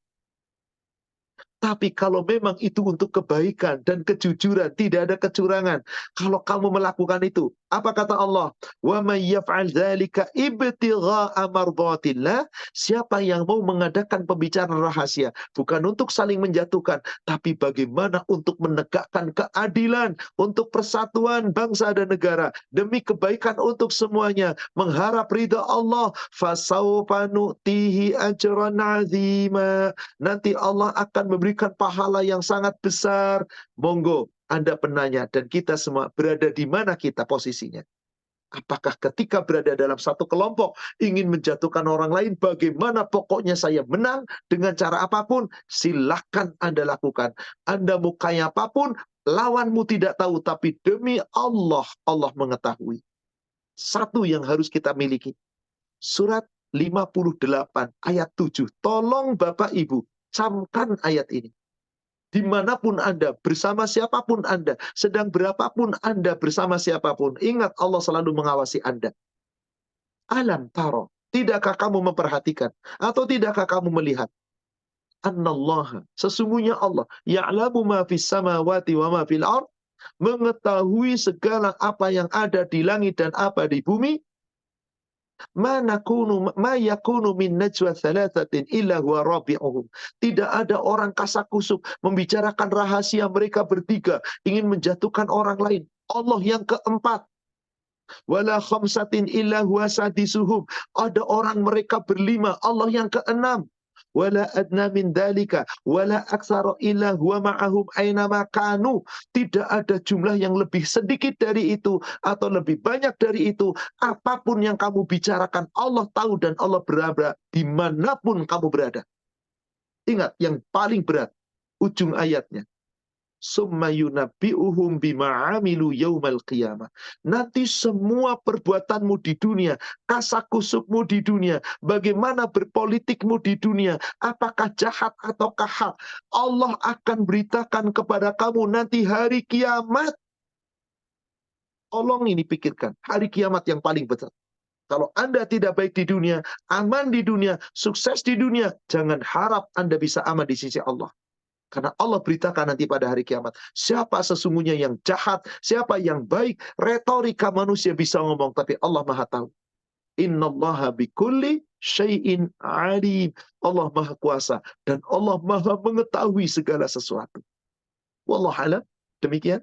Tapi kalau memang itu untuk kebaikan dan kejujuran, tidak ada kecurangan. Kalau kamu melakukan itu, apa kata Allah? Wa may yaf'al dzalika ibtigha'a mardhatillah. Siapa yang mau mengadakan pembicaraan rahasia, bukan untuk saling menjatuhkan, tapi bagaimana untuk menegakkan keadilan, untuk persatuan bangsa dan negara, demi kebaikan untuk semuanya, mengharap ridha Allah, fasawfa nu'tihi ajran 'azima. Nanti Allah akan memberikan pahala yang sangat besar. Monggo, Anda penanya, dan kita semua berada di mana kita posisinya? Apakah ketika berada dalam satu kelompok ingin menjatuhkan orang lain, bagaimana pokoknya saya menang dengan cara apapun, silahkan Anda lakukan. Anda mau kaya apapun, lawanmu tidak tahu, tapi demi Allah, Allah mengetahui. Satu yang harus kita miliki. Surat 58 ayat 7. Tolong Bapak Ibu, camkan ayat ini. Dimanapun Anda, bersama siapapun Anda, sedang berapapun Anda bersama siapapun, ingat Allah selalu mengawasi Anda. Alam taro, tidakkah kamu memperhatikan, atau tidakkah kamu melihat? Annallaha, sesungguhnya Allah, ya'lamu ma fis samawati wa ma fil ard, mengetahui segala apa yang ada di langit dan apa di bumi. Ma yakunu min najwa thalathatin illa huwa rabi'uhum. Tidak ada orang kasakusuk membicarakan rahasia mereka bertiga ingin menjatuhkan orang lain. Allah yang keempat. Wala khamsatin illa huwa sadisuhum. Ada orang mereka berlima, Allah yang keenam. Wala adna min dalika wala aktsara illa huwa ma'ahum ainama kanu. Tidak ada jumlah yang lebih sedikit dari itu atau lebih banyak dari itu. Apapun yang kamu bicarakan, Allah tahu dan Allah berada dimanapun kamu berada. Ingat, yang paling berat ujung ayatnya. Summa yunabbi'uhum bima 'amilu yaumal qiyamah. Nanti semua perbuatanmu di dunia, kasakusukmu di dunia, bagaimana berpolitikmu di dunia, apakah jahat ataukah hak, Allah akan beritakan kepada kamu nanti hari kiamat. Tolong ini pikirkan, hari kiamat yang paling besar. Kalau Anda tidak baik di dunia, aman di dunia, sukses di dunia, jangan harap Anda bisa aman di sisi Allah. Karena Allah beritakan nanti pada hari kiamat, siapa sesungguhnya yang jahat, siapa yang baik. Retorika manusia bisa ngomong, tapi Allah Maha tahu. Innallaha bikulli syai'in alim. Allah Maha kuasa dan Allah Maha mengetahui segala sesuatu. Wallahu a'lam. Demikian.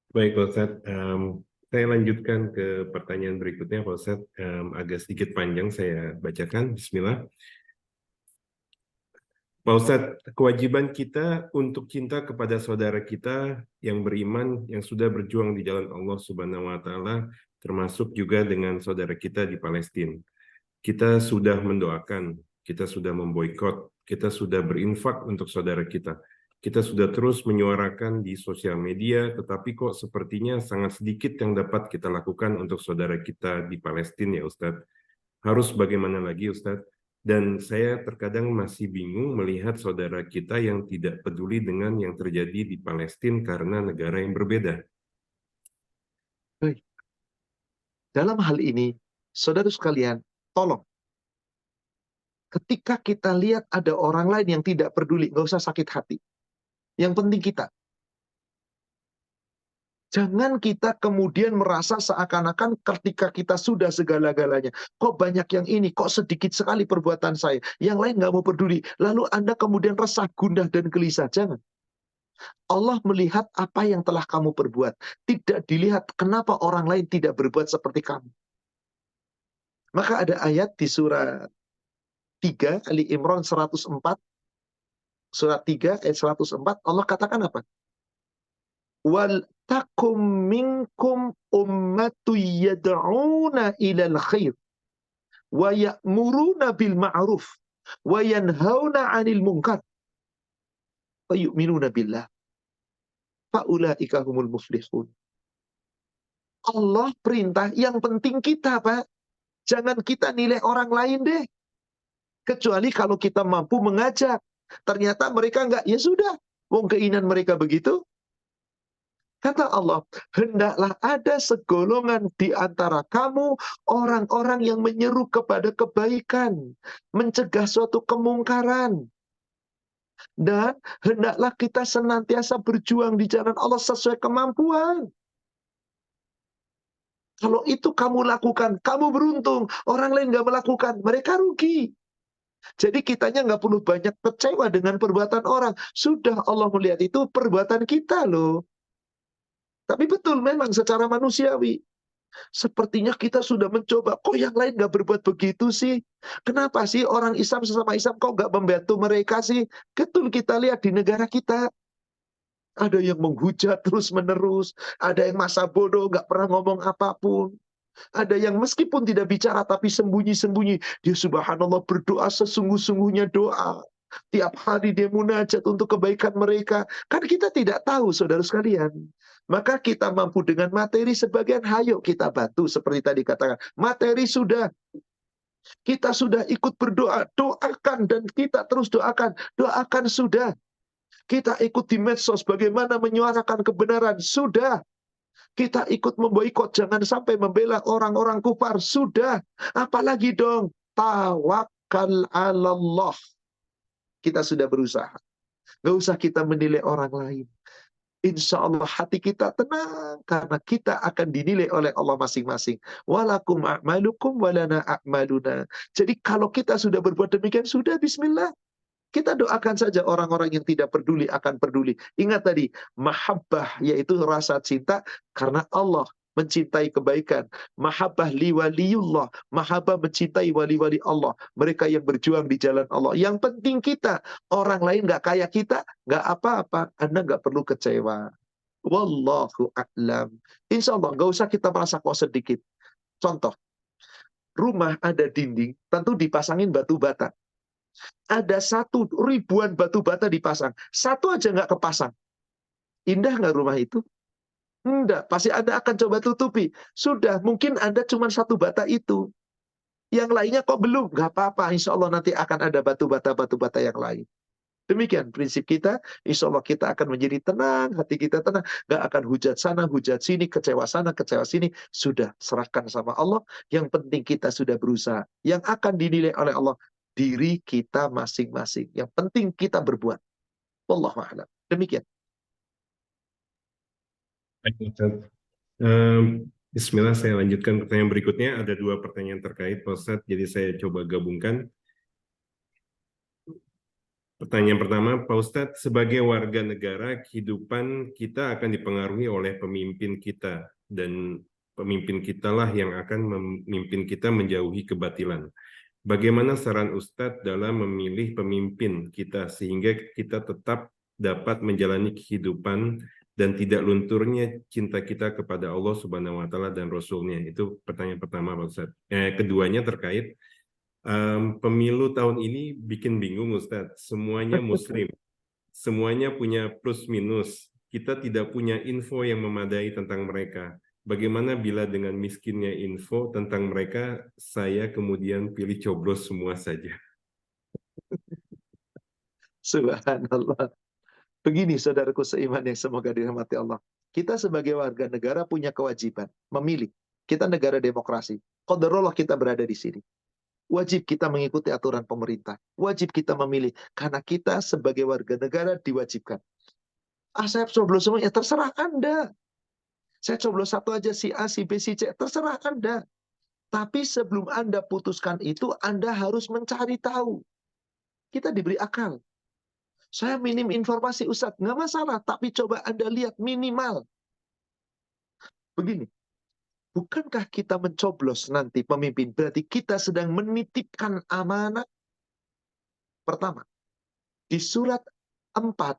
Baik, Pak Ustadz. Saya lanjutkan ke pertanyaan berikutnya, Pak Ustadz. Agak sedikit panjang saya bacakan. Bismillah. Pak Ustadz, kewajiban kita untuk cinta kepada saudara kita yang beriman, yang sudah berjuang di jalan Allah Subhanahu wa Ta'ala, termasuk juga dengan saudara kita di Palestina. Kita sudah mendoakan, kita sudah memboikot, kita sudah berinfak untuk saudara kita. Kita sudah terus menyuarakan di sosial media, tetapi kok sepertinya sangat sedikit yang dapat kita lakukan untuk saudara kita di Palestina, ya Ustadz. Harus bagaimana lagi, Ustadz? Dan saya terkadang masih bingung melihat saudara kita yang tidak peduli dengan yang terjadi di Palestina karena negara yang berbeda. Baik. Dalam hal ini, saudara sekalian, tolong. Ketika kita lihat ada orang lain yang tidak peduli, nggak usah sakit hati. Yang penting kita. Jangan kita kemudian merasa seakan-akan ketika kita sudah segala-galanya. Kok banyak yang ini, kok sedikit sekali perbuatan saya. Yang lain nggak mau peduli. Lalu Anda kemudian resah, gundah, dan gelisah. Jangan. Allah melihat apa yang telah kamu perbuat. Tidak dilihat kenapa orang lain tidak berbuat seperti kamu. Maka ada ayat di surat 3, Ali Imran 104. Surat 3, ayat 104. Allah katakan apa? Wal takum minkum ummatu yad'una ilal khair wa ya'muruna bil ma'ruf wa yanhauna 'anil munkar wa yu'minuna billah fa ulaika humul muflihun. Allah perintah yang penting kita, Pak. Jangan kita nilai orang lain deh. Kecuali kalau kita mampu mengajak. Ternyata mereka enggak, ya sudah. Wong keinginan mereka begitu. Kata Allah, hendaklah ada segolongan di antara kamu, orang-orang yang menyeru kepada kebaikan, mencegah suatu kemungkaran. Dan hendaklah kita senantiasa berjuang di jalan Allah sesuai kemampuan. Kalau itu kamu lakukan, kamu beruntung. Orang lain nggak melakukan, mereka rugi. Jadi kitanya nggak perlu banyak kecewa dengan perbuatan orang. Sudah Allah melihat itu perbuatan kita loh. Tapi betul memang secara manusiawi. Sepertinya kita sudah mencoba. Kok yang lain nggak berbuat begitu sih? Kenapa sih orang Islam sesama Islam kok nggak membantu mereka sih? Betul kita lihat di negara kita. Ada yang menghujat terus-menerus. Ada yang masa bodoh nggak pernah ngomong apapun. Ada yang meskipun tidak bicara tapi sembunyi-sembunyi. Dia subhanallah berdoa sesungguh-sungguhnya doa. Tiap hari dia munajat untuk kebaikan mereka. Kan kita tidak tahu, saudara sekalian. Maka kita mampu dengan materi sebagian, hayo kita bantu. Seperti tadi katakan, materi sudah. Kita sudah ikut berdoa. Doakan dan kita terus doakan. Doakan sudah. Kita ikut di medsos bagaimana menyuarakan kebenaran. Sudah. Kita ikut memboikot. Jangan sampai membela orang-orang kufar. Sudah. Apalagi dong. Tawakkal 'alallah. Kita sudah berusaha. Nggak usah kita menilai orang lain. Insya Allah hati kita tenang. Karena kita akan dinilai oleh Allah masing-masing. Walakum a'malukum walana a'maluna. Jadi kalau kita sudah berbuat demikian, sudah bismillah. Kita doakan saja orang-orang yang tidak peduli akan peduli. Ingat tadi, mahabbah yaitu rasa cinta karena Allah mencintai kebaikan. Mahabbah li waliyullah. Mahabbah mencintai wali-wali Allah. Mereka yang berjuang di jalan Allah. Yang penting kita. Orang lain nggak kayak kita, nggak apa-apa. Anda nggak perlu kecewa. Wallahu a'lam. Insya Allah nggak usah kita merasa kok sedikit. Contoh, rumah ada dinding, tentu dipasangin batu bata. Ada 1.000-an batu bata dipasang. Satu aja nggak kepasang. Indah nggak rumah itu? Enggak, pasti Anda akan coba tutupi. Sudah, mungkin Anda cuma 1 bata itu. Yang lainnya kok belum? Nggak apa-apa, insya Allah nanti akan ada batu bata yang lain. Demikian prinsip kita, insya Allah kita akan menjadi tenang, hati kita tenang. Nggak akan hujat sana, hujat sini, kecewa sana, kecewa sini. Sudah, serahkan sama Allah. Yang penting kita sudah berusaha. Yang akan dinilai oleh Allah, diri kita masing-masing. Yang penting kita berbuat. Wallahu a'lam. Demikian. Bismillah, saya lanjutkan pertanyaan berikutnya. Ada 2 pertanyaan terkait, Pak Ustadz, jadi saya coba gabungkan. Pertanyaan pertama, Pak Ustadz, sebagai warga negara, kehidupan kita akan dipengaruhi oleh pemimpin kita. Dan pemimpin kitalah yang akan memimpin kita menjauhi kebatilan. Bagaimana saran Ustadz dalam memilih pemimpin kita sehingga kita tetap dapat menjalani kehidupan dan tidak lunturnya cinta kita kepada Allah Subhanahu wa Ta'ala dan Rasul-Nya? Itu pertanyaan pertama, Pak Ustadz. Keduanya terkait pemilu tahun ini bikin bingung, Ustadz. Semuanya Muslim, semuanya punya plus minus. Kita tidak punya info yang memadai tentang mereka. Bagaimana bila dengan miskinnya info tentang mereka, saya kemudian pilih coblos semua saja? Subhanallah. Begini saudaraku seiman yang semoga dirahmati Allah. Kita sebagai warga negara punya kewajiban memilih. Kita negara demokrasi. Qadarullah kita berada di sini. Wajib kita mengikuti aturan pemerintah. Wajib kita memilih. Karena kita sebagai warga negara diwajibkan. Saya coblos semua, ya terserah Anda. Saya coblos satu aja, si A, si B, si C. Terserah Anda. Tapi sebelum Anda putuskan itu, Anda harus mencari tahu. Kita diberi akal. Saya minim informasi, Ustadz. Nggak masalah, tapi coba Anda lihat minimal. Begini, bukankah kita mencoblos nanti pemimpin? Berarti kita sedang menitipkan amanah. Pertama, di surat 4,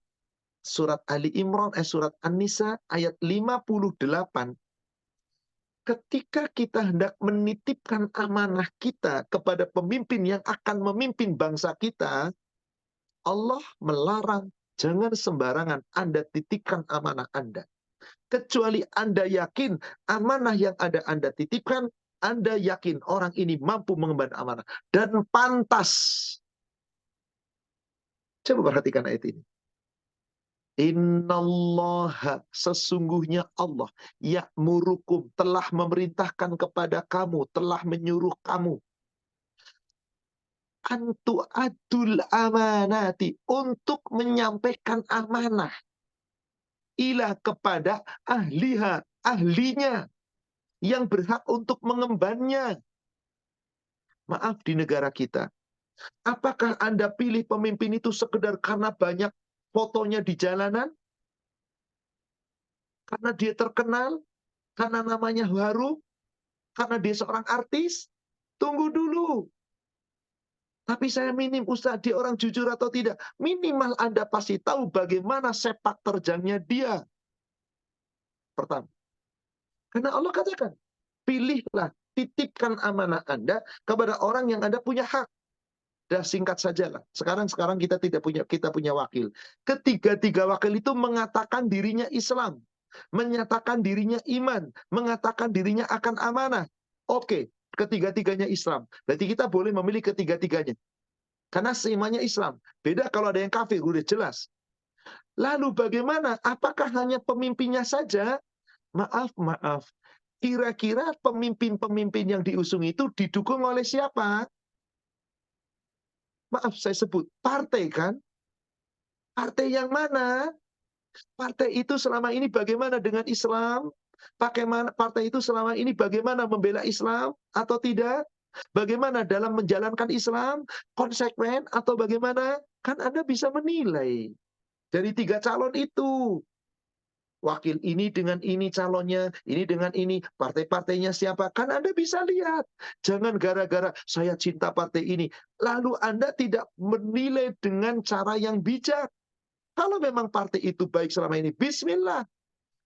surat Ali Imran, surat An-Nisa, ayat 58, ketika kita hendak menitipkan amanah kita kepada pemimpin yang akan memimpin bangsa kita, Allah melarang jangan sembarangan Anda titipkan amanah Anda. Kecuali Anda yakin amanah yang ada Anda titipkan, Anda yakin orang ini mampu mengemban amanah dan pantas. Coba perhatikan ayat ini. Innallaha, sesungguhnya Allah, ya'murukum, telah memerintahkan kepada kamu, telah menyuruh kamu, antu adul amanati, untuk menyampaikan amanah, ila, kepada ahliha, ahlinya, yang berhak untuk mengembannya. Maaf, di negara kita, apakah Anda pilih pemimpin itu sekedar karena banyak fotonya di jalanan? Karena dia terkenal? Karena namanya harum? Karena dia seorang artis? Tunggu dulu. Tapi saya minim, Ustaz, dia orang jujur atau tidak? Minimal Anda pasti tahu bagaimana sepak terjangnya dia. Pertama. Karena Allah katakan, pilihlah, titipkan amanah Anda kepada orang yang Anda punya hak. Dah singkat sajalah. Sekarang kita tidak punya, kita punya wakil. Ketiga-tiga wakil itu mengatakan dirinya Islam, menyatakan dirinya iman, mengatakan dirinya akan amanah. Oke, ketiga-tiganya Islam. Berarti kita boleh memilih ketiga-tiganya. Karena seimannya Islam. Beda kalau ada yang kafir, udah jelas. Lalu bagaimana? Apakah hanya pemimpinnya saja? Maaf. Kira-kira pemimpin-pemimpin yang diusung itu didukung oleh siapa? Maaf, saya sebut partai kan? Partai yang mana? Partai itu selama ini bagaimana dengan Islam? Partai itu selama ini bagaimana membela Islam atau tidak? Bagaimana dalam menjalankan Islam? Konsekuen atau bagaimana? Kan Anda bisa menilai dari tiga calon itu. Wakil ini dengan ini calonnya, ini dengan ini, partai-partainya siapa? Kan Anda bisa lihat. Jangan gara-gara saya cinta partai ini, lalu Anda tidak menilai dengan cara yang bijak. Kalau memang partai itu baik selama ini, bismillah.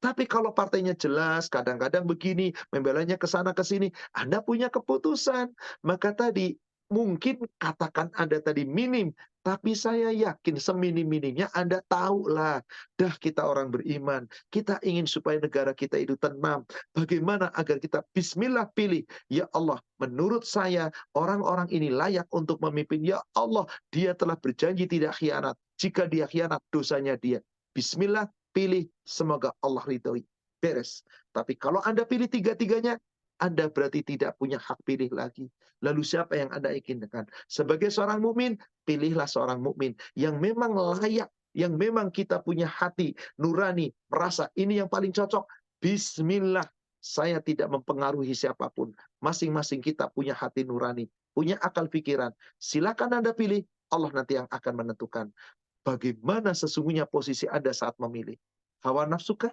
Tapi kalau partainya jelas, kadang-kadang begini, membelanya ke sana ke sini, Anda punya keputusan. Maka tadi, mungkin katakan Anda tadi minim, tapi saya yakin seminim-minimnya Anda tahulah. Dah kita orang beriman, kita ingin supaya negara kita itu tenang. Bagaimana agar kita bismillah pilih. Ya Allah, menurut saya orang-orang ini layak untuk memimpin. Ya Allah, dia telah berjanji tidak khianat. Jika dia khianat, dosanya dia. Bismillah, pilih, semoga Allah ridhoi. Beres. Tapi kalau Anda pilih tiga-tiganya, Anda berarti tidak punya hak pilih lagi. Lalu siapa yang Anda inginkan? Sebagai seorang mukmin, pilihlah seorang mukmin yang memang layak, yang memang kita punya hati nurani, merasa ini yang paling cocok. Bismillah, saya tidak mempengaruhi siapapun. Masing-masing kita punya hati nurani, punya akal pikiran. Silakan Anda pilih, Allah nanti yang akan menentukan. Bagaimana sesungguhnya posisi Anda saat memilih? Hawa nafsukah?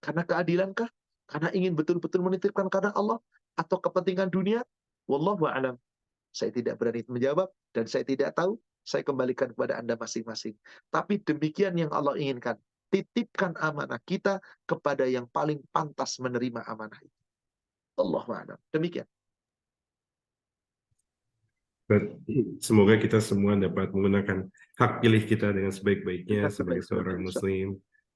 Karena keadilankah? Karena ingin betul-betul menitipkan karena Allah? Atau kepentingan dunia? Wallahu a'lam. Saya tidak berani menjawab dan saya tidak tahu. Saya kembalikan kepada Anda masing-masing. Tapi demikian yang Allah inginkan. Titipkan amanah kita kepada yang paling pantas menerima amanah itu. Allahu a'lam. Demikian. Semoga kita semua dapat menggunakan hak pilih kita dengan sebaik-baiknya Dengan sebagai seorang sebaik-baiknya, Muslim.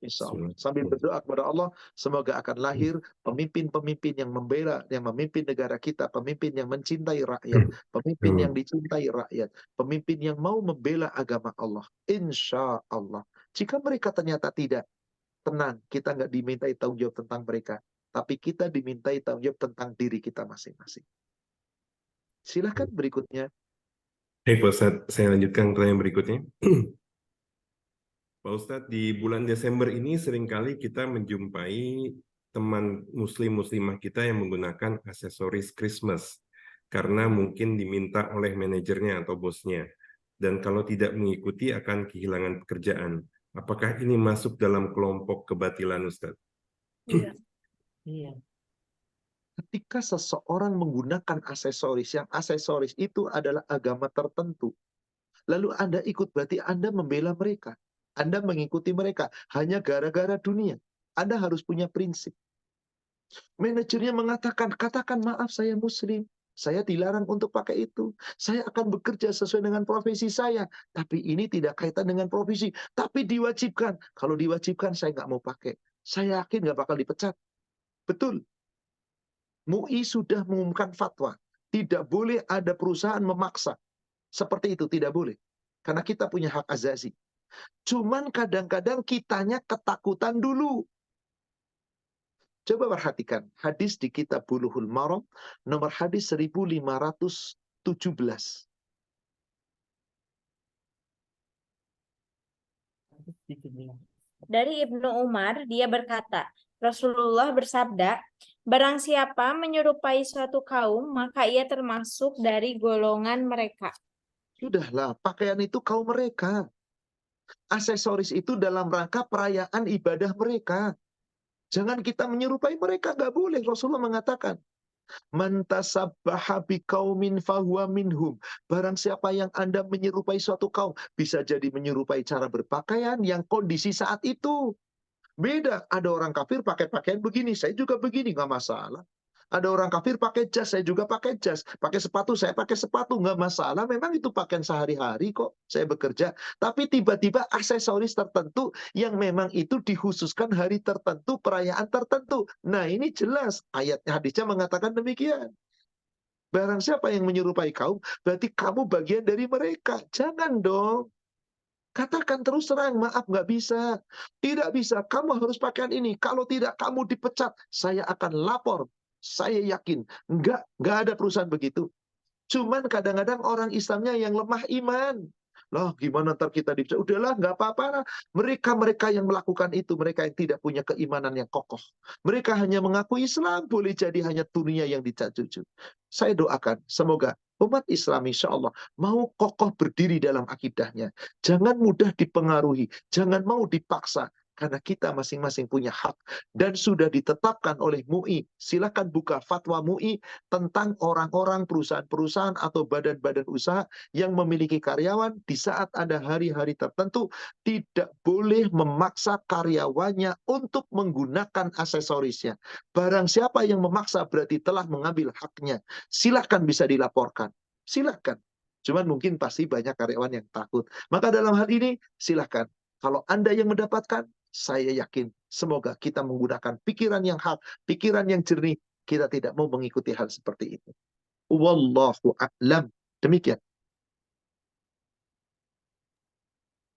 insya Allah. Sambil berdoa kepada Allah, semoga akan lahir pemimpin-pemimpin yang membela, yang memimpin negara kita, pemimpin yang mencintai rakyat, pemimpin yang dicintai rakyat, pemimpin yang mau membela agama Allah. Insya Allah. Jika mereka ternyata tidak, tenang, kita nggak dimintai tanggung jawab tentang mereka, tapi kita dimintai tanggung jawab tentang diri kita masing-masing. Silahkan berikutnya. Baik, Pak Ustadz, saya lanjutkan pertanyaan berikutnya. Pak Ustadz, di bulan Desember ini seringkali kita menjumpai teman muslim-muslimah kita yang menggunakan aksesoris Christmas karena mungkin diminta oleh manajernya atau bosnya. Dan kalau tidak mengikuti akan kehilangan pekerjaan. Apakah ini masuk dalam kelompok kebatilan, Ustadz? Iya. Iya. Ketika seseorang menggunakan aksesoris, yang aksesoris itu adalah agama tertentu, lalu Anda ikut, berarti Anda membela mereka. Anda mengikuti mereka hanya gara-gara dunia. Anda harus punya prinsip. Manajernya mengatakan, katakan maaf saya muslim. Saya dilarang untuk pakai itu. Saya akan bekerja sesuai dengan profesi saya. Tapi ini tidak kaitan dengan profesi. Tapi diwajibkan. Kalau diwajibkan saya nggak mau pakai. Saya yakin nggak bakal dipecat. Betul. MUI sudah mengumumkan fatwa. Tidak boleh ada perusahaan memaksa. Seperti itu, tidak boleh. Karena kita punya hak azazi. Cuman kadang-kadang kitanya ketakutan dulu. Coba perhatikan. Hadis di kitab Bulughul Maram, nomor hadis 1517. Dari Ibnu Umar, dia berkata, Rasulullah bersabda, barang siapa menyerupai suatu kaum, maka ia termasuk dari golongan mereka. Sudahlah, pakaian itu kaum mereka. Aksesoris itu dalam rangka perayaan ibadah mereka. Jangan kita menyerupai mereka, nggak boleh. Rasulullah mengatakan, man tasabbaha biqaumin fahuwa minhum. Barang siapa yang Anda menyerupai suatu kaum, bisa jadi menyerupai cara berpakaian yang kondisi saat itu. Beda, ada orang kafir pakai pakaian begini, saya juga begini, nggak masalah. Ada orang kafir pakai jas, saya juga pakai jas. Pakai sepatu, saya pakai sepatu, nggak masalah. Memang itu pakaian sehari-hari kok, saya bekerja. Tapi tiba-tiba aksesoris tertentu yang memang itu dikhususkan hari tertentu, perayaan tertentu. Nah ini jelas, ayatnya hadisnya mengatakan demikian. Barang siapa yang menyerupai kaum, berarti kamu bagian dari mereka. Jangan dong. Katakan terus terang, maaf nggak bisa. Tidak bisa, kamu harus pakaian ini. Kalau tidak, kamu dipecat. Saya akan lapor. Saya yakin. Nggak ada perusahaan begitu. Cuman kadang-kadang orang Islamnya yang lemah iman. Loh, gimana ntar kita dipecat? Udahlah, nggak apa-apa. Mereka-mereka yang melakukan itu, mereka yang tidak punya keimanan yang kokoh. Mereka hanya mengaku Islam, boleh jadi hanya dunia yang dicacucu. Saya doakan, semoga umat Islam insya Allah mau kokoh berdiri dalam akidahnya. Jangan mudah dipengaruhi, jangan mau dipaksa. Karena kita masing-masing punya hak. Dan sudah ditetapkan oleh MUI. Silakan buka fatwa MUI tentang orang-orang, perusahaan-perusahaan atau badan-badan usaha yang memiliki karyawan di saat ada hari-hari tertentu tidak boleh memaksa karyawannya untuk menggunakan aksesorisnya. Barang siapa yang memaksa berarti telah mengambil haknya. Silakan bisa dilaporkan. Silakan. Cuman mungkin pasti banyak karyawan yang takut. Maka dalam hal ini silakan. Kalau Anda yang mendapatkan, saya yakin semoga kita menggunakan pikiran yang hak, pikiran yang jernih. Kita tidak mau mengikuti hal seperti itu. Wallahu a'lam. Demikian.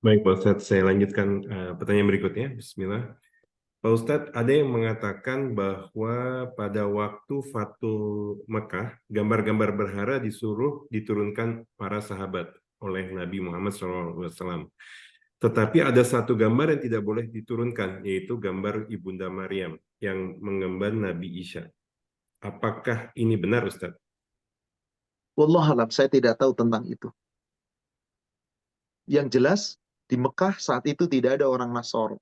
Baik, Pak Ustadz, saya lanjutkan pertanyaan berikutnya. Bismillah. Pak Ustadz, ada yang mengatakan bahwa pada waktu Fatul Mekah, gambar-gambar berhala disuruh diturunkan para sahabat oleh Nabi Muhammad SAW. Tetapi ada satu gambar yang tidak boleh diturunkan, yaitu gambar Ibunda Maryam yang menggambar Nabi Isa. Apakah ini benar, Ustadz? Wallahualam, saya tidak tahu tentang itu. Yang jelas, di Mekah saat itu tidak ada orang Nasoro.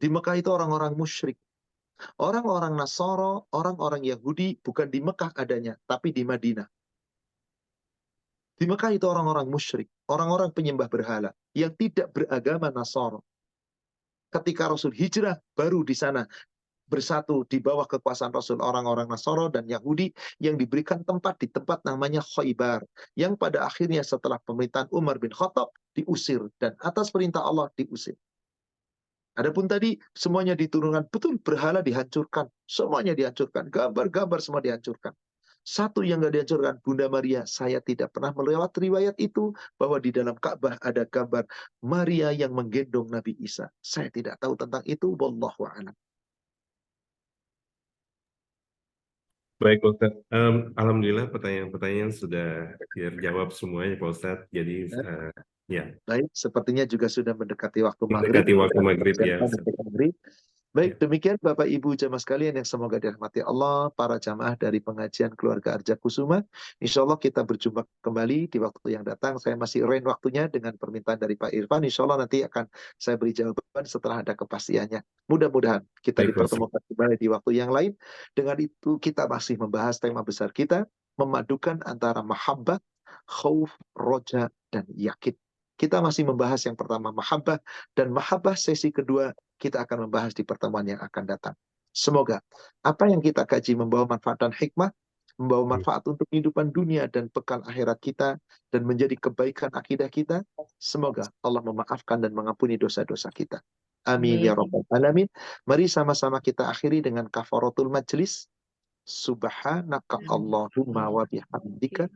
Di Mekah itu orang-orang musyrik. Orang-orang Nasoro, orang-orang Yahudi bukan di Mekah adanya, tapi di Madinah. Di Mekah itu orang-orang musyrik, orang-orang penyembah berhala yang tidak beragama Nasara. Ketika Rasul hijrah, baru di sana bersatu di bawah kekuasaan Rasul orang-orang Nasara dan Yahudi yang diberikan tempat di tempat namanya Khaybar, yang pada akhirnya setelah pemerintahan Umar bin Khattab diusir dan atas perintah Allah diusir. Adapun tadi semuanya diturunkan, betul berhala dihancurkan, semuanya dihancurkan, gambar-gambar semua dihancurkan. Satu yang nggak dihancurkan, Bunda Maria. Saya tidak pernah melewat riwayat itu bahwa di dalam Ka'bah ada gambar Maria yang menggendong Nabi Isa. Saya tidak tahu tentang itu. Wallahu a'lam. Baik, Pak Ustadz. Alhamdulillah pertanyaan-pertanyaan sudah terjawab semuanya, Pak Ustadz. Jadi, ya, Baik, sepertinya juga sudah mendekati waktu maghrib. mendekati waktu maghrib ya. Baik, demikian Bapak Ibu jamaah sekalian yang semoga dirahmati Allah, para jamaah dari pengajian keluarga Arja Kusuma. Insya Allah kita berjumpa kembali di waktu yang datang. Saya masih rain waktunya dengan permintaan dari Pak Irfan. Insya Allah nanti akan saya beri jawaban setelah ada kepastiannya. Mudah-mudahan kita Baik, Pak Ustadz. dipertemukan kembali di waktu yang lain. Dengan itu kita masih membahas tema besar kita, memadukan antara mahabbah, khauf, roja, dan yakin. Kita masih membahas yang pertama mahabbah, dan mahabbah sesi kedua kita akan membahas di pertemuan yang akan datang. Semoga apa yang kita kaji membawa manfaat dan hikmah, membawa manfaat untuk kehidupan dunia dan bekal akhirat kita, dan menjadi kebaikan akidah kita. Semoga Allah memaafkan dan mengampuni dosa-dosa kita. Amin ya rabbal alamin. Mari sama-sama kita akhiri dengan kafaratul majlis. Subhanaka Allahumma wa bihamdika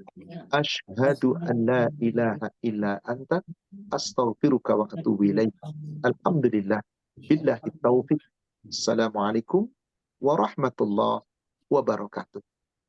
asyhadu an la ilaha illa anta astaghfiruka wa atubu ilaik. Alhamdulillah billahi taufiq. Assalamualaikum warahmatullahi wabarakatuh.